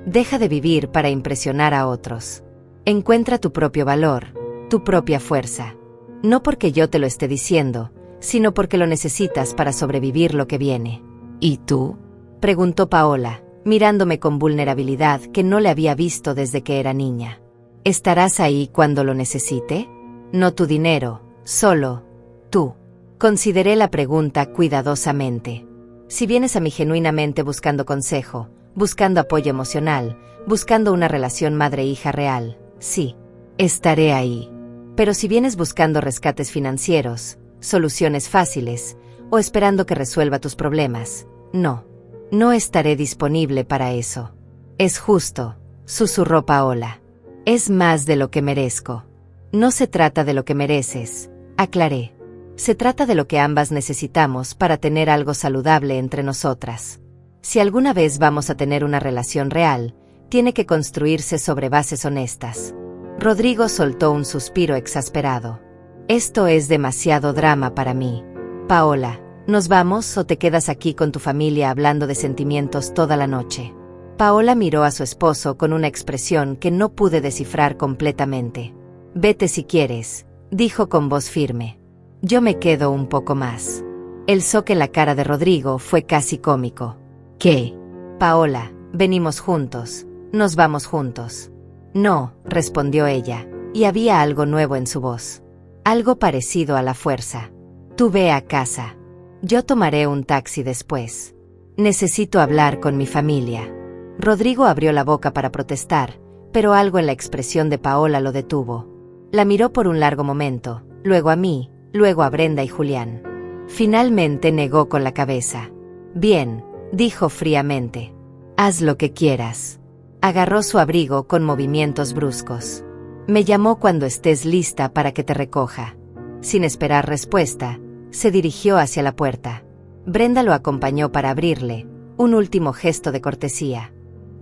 Deja de vivir para impresionar a otros. Encuentra tu propio valor, tu propia fuerza. No porque yo te lo esté diciendo, sino porque lo necesitas para sobrevivir lo que viene. ¿Y tú?, preguntó Paola, mirándome con vulnerabilidad que no le había visto desde que era niña. ¿Estarás ahí cuando lo necesite? No tu dinero, solo tú. Consideré la pregunta cuidadosamente. Si vienes a mí genuinamente buscando consejo, buscando apoyo emocional, buscando una relación madre-hija real, sí. Estaré ahí. Pero si vienes buscando rescates financieros, soluciones fáciles, o esperando que resuelva tus problemas, no estaré disponible para eso. Es justo, susurró Paola. Es más de lo que merezco. No se trata de lo que mereces, aclaré. Se trata de lo que ambas necesitamos para tener algo saludable entre nosotras. Si alguna vez vamos a tener una relación real, tiene que construirse sobre bases honestas. Rodrigo soltó un suspiro exasperado. Esto es demasiado drama para mí. Paola, ¿nos vamos o te quedas aquí con tu familia hablando de sentimientos toda la noche? Paola miró a su esposo con una expresión que no pude descifrar completamente. Vete si quieres, dijo con voz firme. Yo me quedo un poco más. El shock en la cara de Rodrigo fue casi cómico. ¿Qué? Paola, venimos juntos, nos vamos juntos. No, respondió ella, y había algo nuevo en su voz. Algo parecido a la fuerza. Tú ve a casa. Yo tomaré un taxi después. Necesito hablar con mi familia. Rodrigo abrió la boca para protestar, pero algo en la expresión de Paola lo detuvo. La miró por un largo momento, luego a mí, luego a Brenda y Julián. Finalmente negó con la cabeza. Bien, dijo fríamente. Haz lo que quieras. Agarró su abrigo con movimientos bruscos. Me llamó cuando estés lista para que te recoja. Sin esperar respuesta, se dirigió hacia la puerta. Brenda lo acompañó para abrirle, un último gesto de cortesía.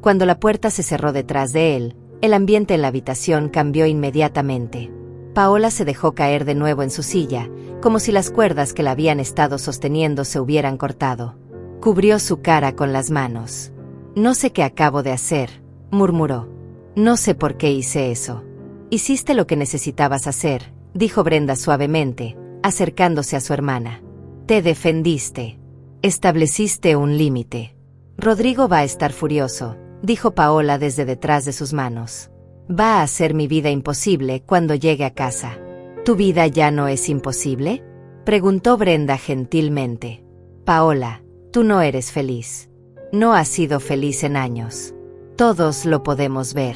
Cuando la puerta se cerró detrás de él, el ambiente en la habitación cambió inmediatamente. Paola se dejó caer de nuevo en su silla, como si las cuerdas que la habían estado sosteniendo se hubieran cortado. Cubrió su cara con las manos. No sé qué acabo de hacer, murmuró. No sé por qué hice eso. Hiciste lo que necesitabas hacer, dijo Brenda suavemente, acercándose a su hermana. Te defendiste. Estableciste un límite. Rodrigo va a estar furioso, dijo Paola desde detrás de sus manos. Va a hacer mi vida imposible cuando llegue a casa. ¿Tu vida ya no es imposible? Preguntó Brenda gentilmente. Paola, tú no eres feliz. No has sido feliz en años. Todos lo podemos ver.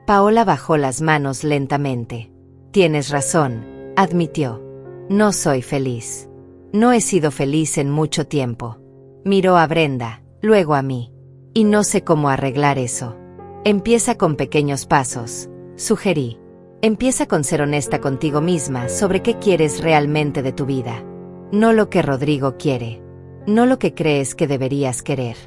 Paola bajó las manos lentamente. Tienes razón, admitió. No soy feliz. No he sido feliz en mucho tiempo. Miró a Brenda, luego a mí. Y no sé cómo arreglar eso. Empieza con pequeños pasos, sugerí. Empieza con ser honesta contigo misma sobre qué quieres realmente de tu vida. No lo que Rodrigo quiere. No lo que crees que deberías querer.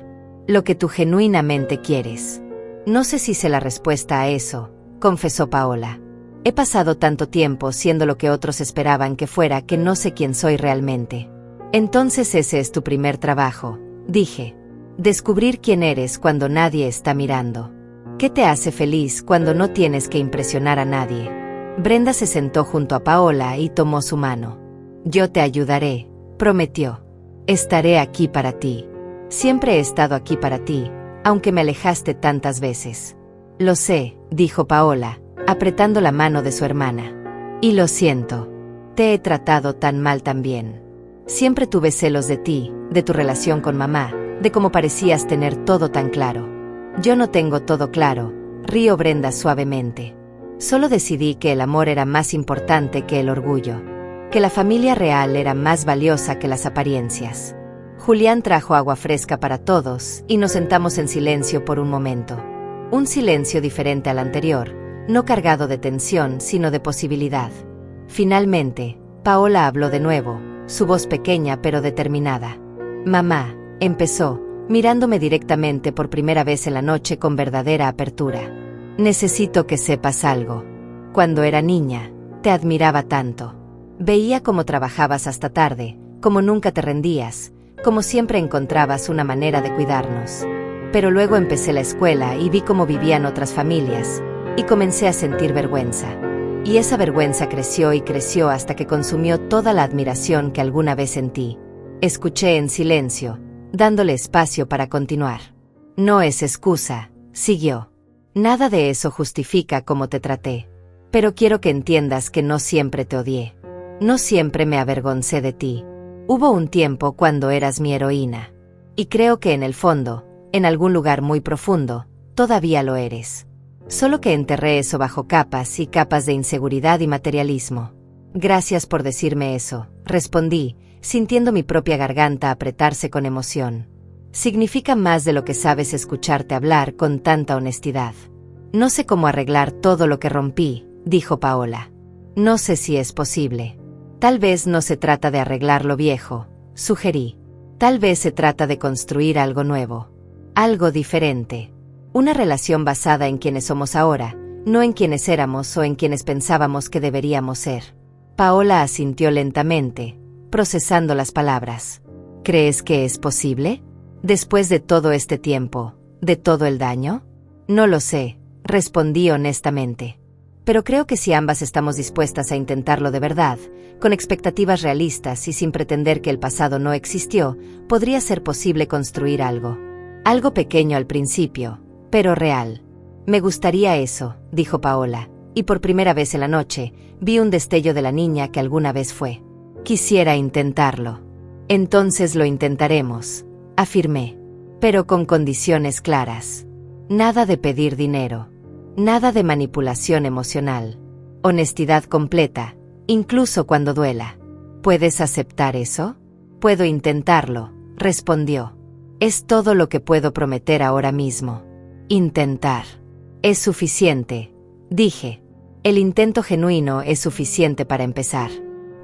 Lo que tú genuinamente quieres. No sé si sé la respuesta a eso, confesó Paola. He pasado tanto tiempo siendo lo que otros esperaban que fuera que no sé quién soy realmente. Entonces ese es tu primer trabajo, dije. Descubrir quién eres cuando nadie está mirando. ¿Qué te hace feliz cuando no tienes que impresionar a nadie? Brenda se sentó junto a Paola y tomó su mano. Yo te ayudaré, prometió. Estaré aquí para ti. Siempre he estado aquí para ti, aunque me alejaste tantas veces. Lo sé, dijo Paola, apretando la mano de su hermana. Y lo siento. Te he tratado tan mal también. Siempre tuve celos de ti, de tu relación con mamá, de cómo parecías tener todo tan claro. Yo no tengo todo claro, rió Brenda suavemente. Solo decidí que el amor era más importante que el orgullo, que la familia real era más valiosa que las apariencias. Julián trajo agua fresca para todos y nos sentamos en silencio por un momento. Un silencio diferente al anterior, no cargado de tensión sino de posibilidad. Finalmente, Paola habló de nuevo, su voz pequeña pero determinada. Mamá, empezó, mirándome directamente por primera vez en la noche con verdadera apertura. Necesito que sepas algo. Cuando era niña, te admiraba tanto. Veía cómo trabajabas hasta tarde, cómo nunca te rendías, cómo siempre encontrabas una manera de cuidarnos. Pero luego empecé la escuela y vi cómo vivían otras familias, y comencé a sentir vergüenza. Y esa vergüenza creció y creció hasta que consumió toda la admiración que alguna vez sentí. Escuché en silencio, dándole espacio para continuar. No es excusa, siguió. Nada de eso justifica cómo te traté. Pero quiero que entiendas que no siempre te odié. No siempre me avergoncé de ti. Hubo un tiempo cuando eras mi heroína. Y creo que en el fondo, en algún lugar muy profundo, todavía lo eres. Solo que enterré eso bajo capas y capas de inseguridad y materialismo. Gracias por decirme eso, respondí, sintiendo mi propia garganta apretarse con emoción. Significa más de lo que sabes escucharte hablar con tanta honestidad. No sé cómo arreglar todo lo que rompí, dijo Paola. No sé si es posible. Tal vez no se trata de arreglar lo viejo, sugerí. Tal vez se trata de construir algo nuevo. Algo diferente. Una relación basada en quienes somos ahora, no en quienes éramos o en quienes pensábamos que deberíamos ser. Paola asintió lentamente, procesando las palabras. ¿Crees que es posible? Después de todo este tiempo, ¿de todo el daño? No lo sé, respondí honestamente. Pero creo que si ambas estamos dispuestas a intentarlo de verdad, con expectativas realistas y sin pretender que el pasado no existió, podría ser posible construir algo. Algo pequeño al principio, pero real. Me gustaría eso, dijo Paola, y por primera vez en la noche, vi un destello de la niña que alguna vez fue. Quisiera intentarlo. Entonces lo intentaremos, afirmé. Pero con condiciones claras. Nada de pedir dinero. Nada de manipulación emocional. Honestidad completa, incluso cuando duela. ¿Puedes aceptar eso? Puedo intentarlo, respondió. Es todo lo que puedo prometer ahora mismo. Intentar. Es suficiente, dije. El intento genuino es suficiente para empezar.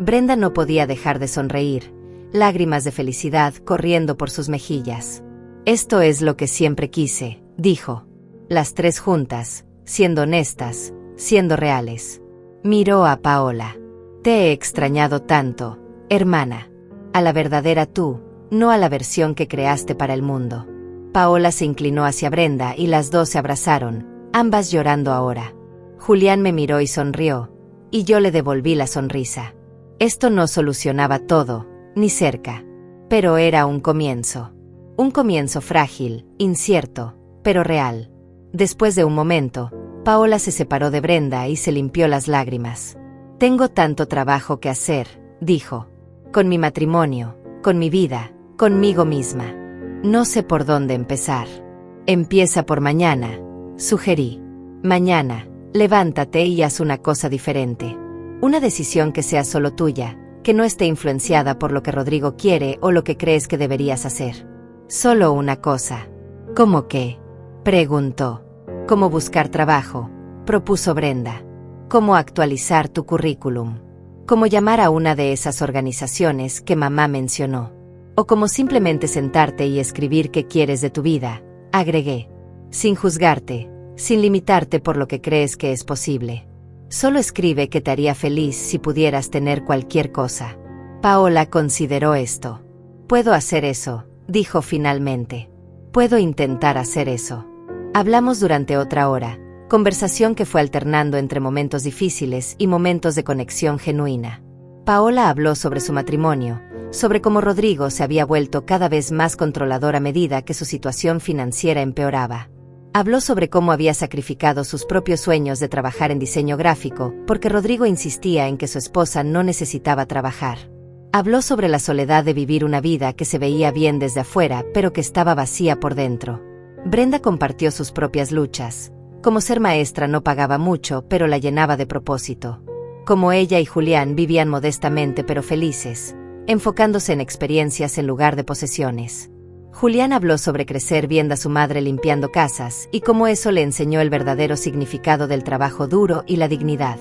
Brenda no podía dejar de sonreír, lágrimas de felicidad corriendo por sus mejillas. Esto es lo que siempre quise, dijo. Las tres juntas, siendo honestas, siendo reales. Miró a Paola. Te he extrañado tanto, hermana. A la verdadera tú, no a la versión que creaste para el mundo. Paola se inclinó hacia Brenda y las dos se abrazaron, ambas llorando ahora. Julián me miró y sonrió, y yo le devolví la sonrisa. Esto no solucionaba todo, ni cerca. Pero era un comienzo. Un comienzo frágil, incierto, pero real. Después de un momento, Paola se separó de Brenda y se limpió las lágrimas. Tengo tanto trabajo que hacer, dijo. Con mi matrimonio, con mi vida, conmigo misma. No sé por dónde empezar. Empieza por mañana, sugerí. Mañana, levántate y haz una cosa diferente. Una decisión que sea solo tuya, que no esté influenciada por lo que Rodrigo quiere o lo que crees que deberías hacer. Solo una cosa. ¿Cómo qué? Preguntó. ¿Cómo buscar trabajo? Propuso Brenda. ¿Cómo actualizar tu currículum? ¿Cómo llamar a una de esas organizaciones que mamá mencionó? O como simplemente sentarte y escribir qué quieres de tu vida, agregué. Sin juzgarte, sin limitarte por lo que crees que es posible. Solo escribe que te haría feliz si pudieras tener cualquier cosa. Paola consideró esto. Puedo hacer eso, dijo finalmente. Puedo intentar hacer eso. Hablamos durante otra hora, conversación que fue alternando entre momentos difíciles y momentos de conexión genuina. Paola habló sobre su matrimonio, sobre cómo Rodrigo se había vuelto cada vez más controlador a medida que su situación financiera empeoraba. Habló sobre cómo había sacrificado sus propios sueños de trabajar en diseño gráfico, porque Rodrigo insistía en que su esposa no necesitaba trabajar. Habló sobre la soledad de vivir una vida que se veía bien desde afuera, pero que estaba vacía por dentro. Brenda compartió sus propias luchas. Como ser maestra no pagaba mucho, pero la llenaba de propósito. Como ella y Julián vivían modestamente pero felices, enfocándose en experiencias en lugar de posesiones. Julián habló sobre crecer viendo a su madre limpiando casas y cómo eso le enseñó el verdadero significado del trabajo duro y la dignidad.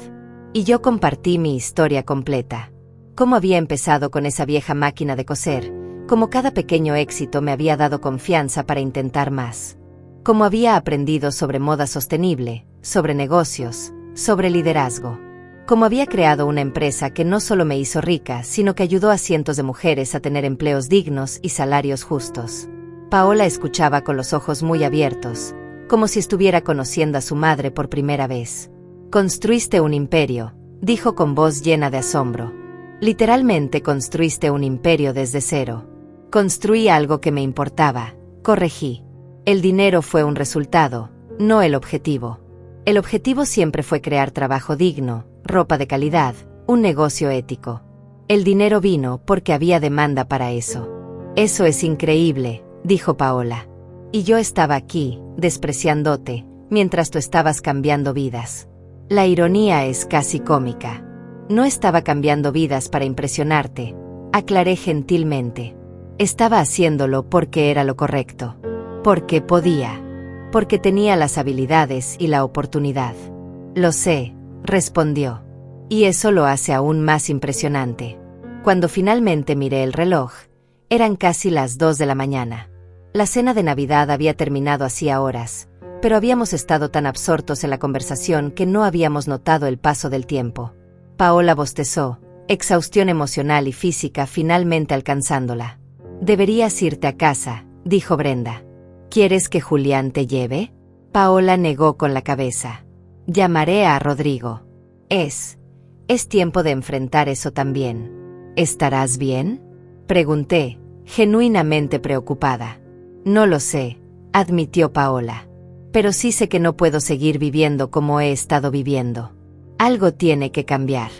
Y yo compartí mi historia completa. Cómo había empezado con esa vieja máquina de coser, cómo cada pequeño éxito me había dado confianza para intentar más. Cómo había aprendido sobre moda sostenible, sobre negocios, sobre liderazgo. Cómo había creado una empresa que no solo me hizo rica, sino que ayudó a cientos de mujeres a tener empleos dignos y salarios justos. Paola escuchaba con los ojos muy abiertos, como si estuviera conociendo a su madre por primera vez. Construiste un imperio, dijo con voz llena de asombro. Literalmente construiste un imperio desde cero. Construí algo que me importaba, corregí. El dinero fue un resultado, no el objetivo. El objetivo siempre fue crear trabajo digno, ropa de calidad, un negocio ético. El dinero vino porque había demanda para eso. Eso es increíble, dijo Paola. Y yo estaba aquí, despreciándote, mientras tú estabas cambiando vidas. La ironía es casi cómica. No estaba cambiando vidas para impresionarte, aclaré gentilmente. Estaba haciéndolo porque era lo correcto. Porque podía. Porque tenía las habilidades y la oportunidad. Lo sé, respondió. Y eso lo hace aún más impresionante. Cuando finalmente miré el reloj, eran casi las 2 de la mañana. La cena de Navidad había terminado hacía horas, pero habíamos estado tan absortos en la conversación que no habíamos notado el paso del tiempo. Paola bostezó, exhaustión emocional y física finalmente alcanzándola. Deberías irte a casa, dijo Brenda. ¿Quieres que Julián te lleve? Paola negó con la cabeza. Llamaré a Rodrigo. Es tiempo de enfrentar eso también. ¿Estarás bien? Pregunté, genuinamente preocupada. No lo sé, admitió Paola. Pero sí sé que no puedo seguir viviendo como he estado viviendo. Algo tiene que cambiar.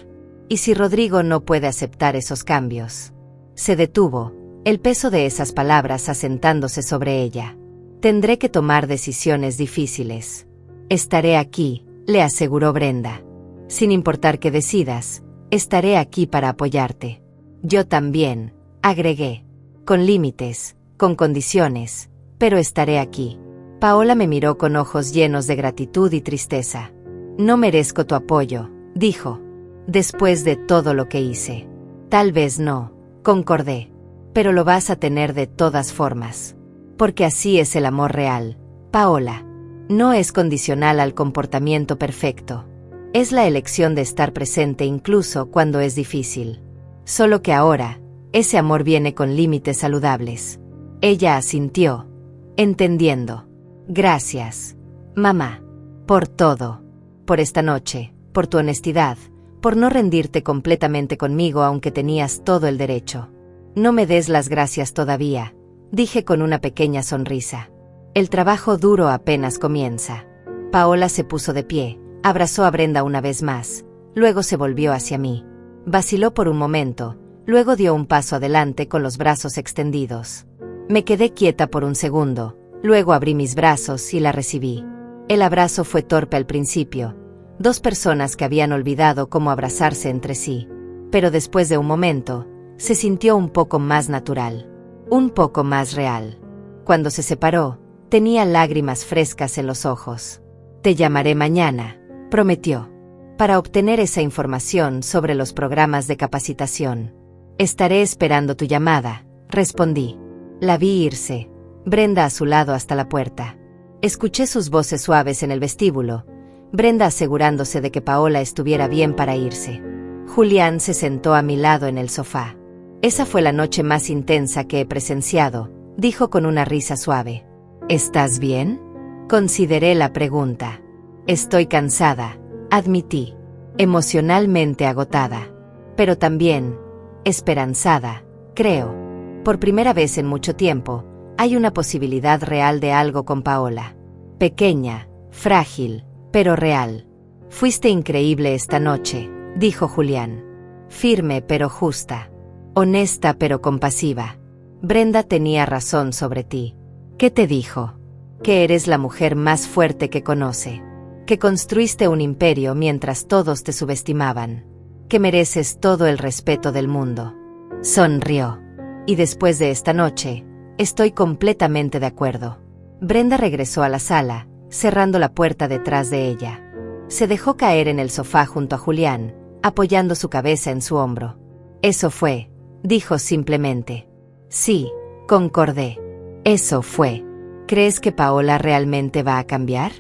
¿Y si Rodrigo no puede aceptar esos cambios? Se detuvo, el peso de esas palabras asentándose sobre ella. Tendré que tomar decisiones difíciles. Estaré aquí, le aseguró Brenda. Sin importar qué decidas, estaré aquí para apoyarte. Yo también, agregué. Con límites, con condiciones, pero estaré aquí. Paola me miró con ojos llenos de gratitud y tristeza. No merezco tu apoyo, dijo. Después de todo lo que hice. Tal vez no, concordé. Pero lo vas a tener de todas formas. Porque así es el amor real, Paola. No es condicional al comportamiento perfecto. Es la elección de estar presente incluso cuando es difícil. Solo que ahora, ese amor viene con límites saludables. Ella asintió, entendiendo. Gracias, mamá, por todo. Por esta noche, por tu honestidad, por no rendirte completamente conmigo aunque tenías todo el derecho. No me des las gracias todavía, dije con una pequeña sonrisa. El trabajo duro apenas comienza. Paola se puso de pie, abrazó a Brenda una vez más, luego se volvió hacia mí. Vaciló por un momento, luego dio un paso adelante con los brazos extendidos. Me quedé quieta por un segundo, luego abrí mis brazos y la recibí. El abrazo fue torpe al principio, dos personas que habían olvidado cómo abrazarse entre sí. Pero después de un momento, se sintió un poco más natural, un poco más real. Cuando se separó, tenía lágrimas frescas en los ojos. Te llamaré mañana, prometió, para obtener esa información sobre los programas de capacitación. Estaré esperando tu llamada, respondí. La vi irse, Brenda a su lado hasta la puerta. Escuché sus voces suaves en el vestíbulo, Brenda asegurándose de que Paola estuviera bien para irse. Julián se sentó a mi lado en el sofá. Esa fue la noche más intensa que he presenciado, dijo con una risa suave. ¿Estás bien? Consideré la pregunta. Estoy cansada, admití, emocionalmente agotada, pero también esperanzada, creo. Por primera vez en mucho tiempo, hay una posibilidad real de algo con Paola. Pequeña, frágil, pero real. Fuiste increíble esta noche, dijo Julián. Firme pero justa. Honesta pero compasiva. Brenda tenía razón sobre ti. ¿Qué te dijo? Que eres la mujer más fuerte que conoce. Que construiste un imperio mientras todos te subestimaban. Que mereces todo el respeto del mundo. Sonrió. Y después de esta noche, estoy completamente de acuerdo. Brenda regresó a la sala, cerrando la puerta detrás de ella. Se dejó caer en el sofá junto a Julián, apoyando su cabeza en su hombro. Eso fue, dijo simplemente. Sí, concordé. Eso fue. ¿Crees que Paola realmente va a cambiar?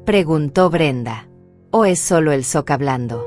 Preguntó Brenda. ¿O es solo el Soc hablando?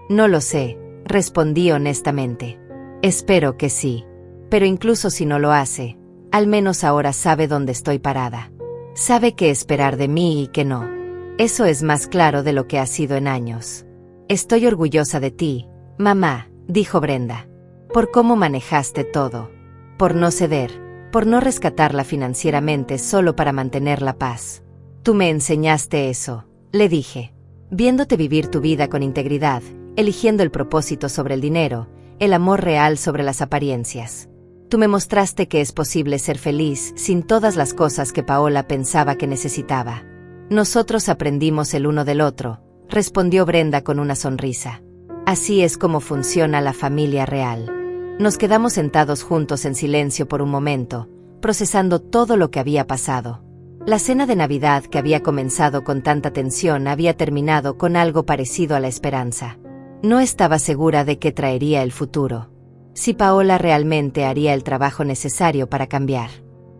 No lo sé, respondí honestamente. Espero que sí. Pero incluso si no lo hace, al menos ahora sabe dónde estoy parada. Sabe qué esperar de mí y qué no. Eso es más claro de lo que ha sido en años. Estoy orgullosa de ti, mamá, dijo Brenda. Por cómo manejaste todo. Por no ceder, por no rescatarla financieramente solo para mantener la paz. Tú me enseñaste eso, le dije. Viéndote vivir tu vida con integridad, eligiendo el propósito sobre el dinero, el amor real sobre las apariencias. Tú me mostraste que es posible ser feliz sin todas las cosas que Paola pensaba que necesitaba. Nosotros aprendimos el uno del otro, respondió Brenda con una sonrisa. Así es como funciona la familia real. Nos quedamos sentados juntos en silencio por un momento, procesando todo lo que había pasado. La cena de Navidad que había comenzado con tanta tensión había terminado con algo parecido a la esperanza. No estaba segura de qué traería el futuro. Si Paola realmente haría el trabajo necesario para cambiar.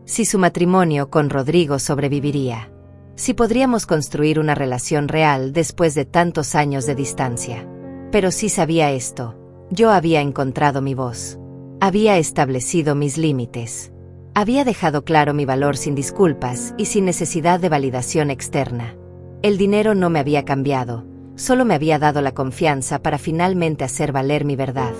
Si su matrimonio con Rodrigo sobreviviría. Si podríamos construir una relación real después de tantos años de distancia. Pero sí sabía esto. Yo había encontrado mi voz. Había establecido mis límites. Había dejado claro mi valor sin disculpas y sin necesidad de validación externa. El dinero no me había cambiado, solo me había dado la confianza para finalmente hacer valer mi verdad.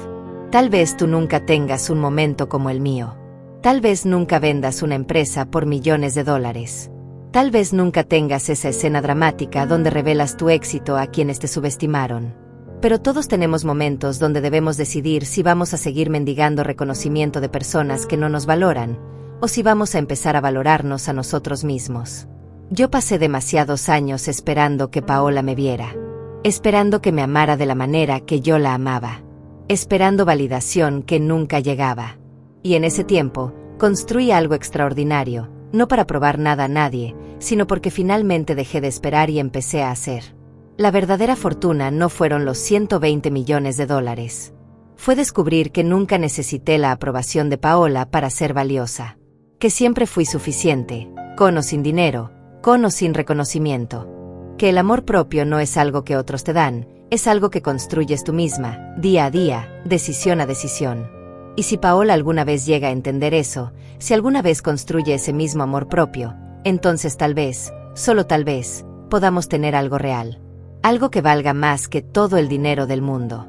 Tal vez tú nunca tengas un momento como el mío. Tal vez nunca vendas una empresa por millones de dólares. Tal vez nunca tengas esa escena dramática donde revelas tu éxito a quienes te subestimaron. Pero todos tenemos momentos donde debemos decidir si vamos a seguir mendigando reconocimiento de personas que no nos valoran, o si vamos a empezar a valorarnos a nosotros mismos. Yo pasé demasiados años esperando que Paola me viera. Esperando que me amara de la manera que yo la amaba. Esperando validación que nunca llegaba. Y en ese tiempo, construí algo extraordinario, no para probar nada a nadie, sino porque finalmente dejé de esperar y empecé a hacer. La verdadera fortuna no fueron los 120 millones de dólares. Fue descubrir que nunca necesité la aprobación de Paola para ser valiosa. Que siempre fui suficiente, con o sin dinero, con o sin reconocimiento. Que el amor propio no es algo que otros te dan, es algo que construyes tú misma, día a día, decisión a decisión. Y si Paola alguna vez llega a entender eso, si alguna vez construye ese mismo amor propio, entonces tal vez, solo tal vez, podamos tener algo real. Algo que valga más que todo el dinero del mundo.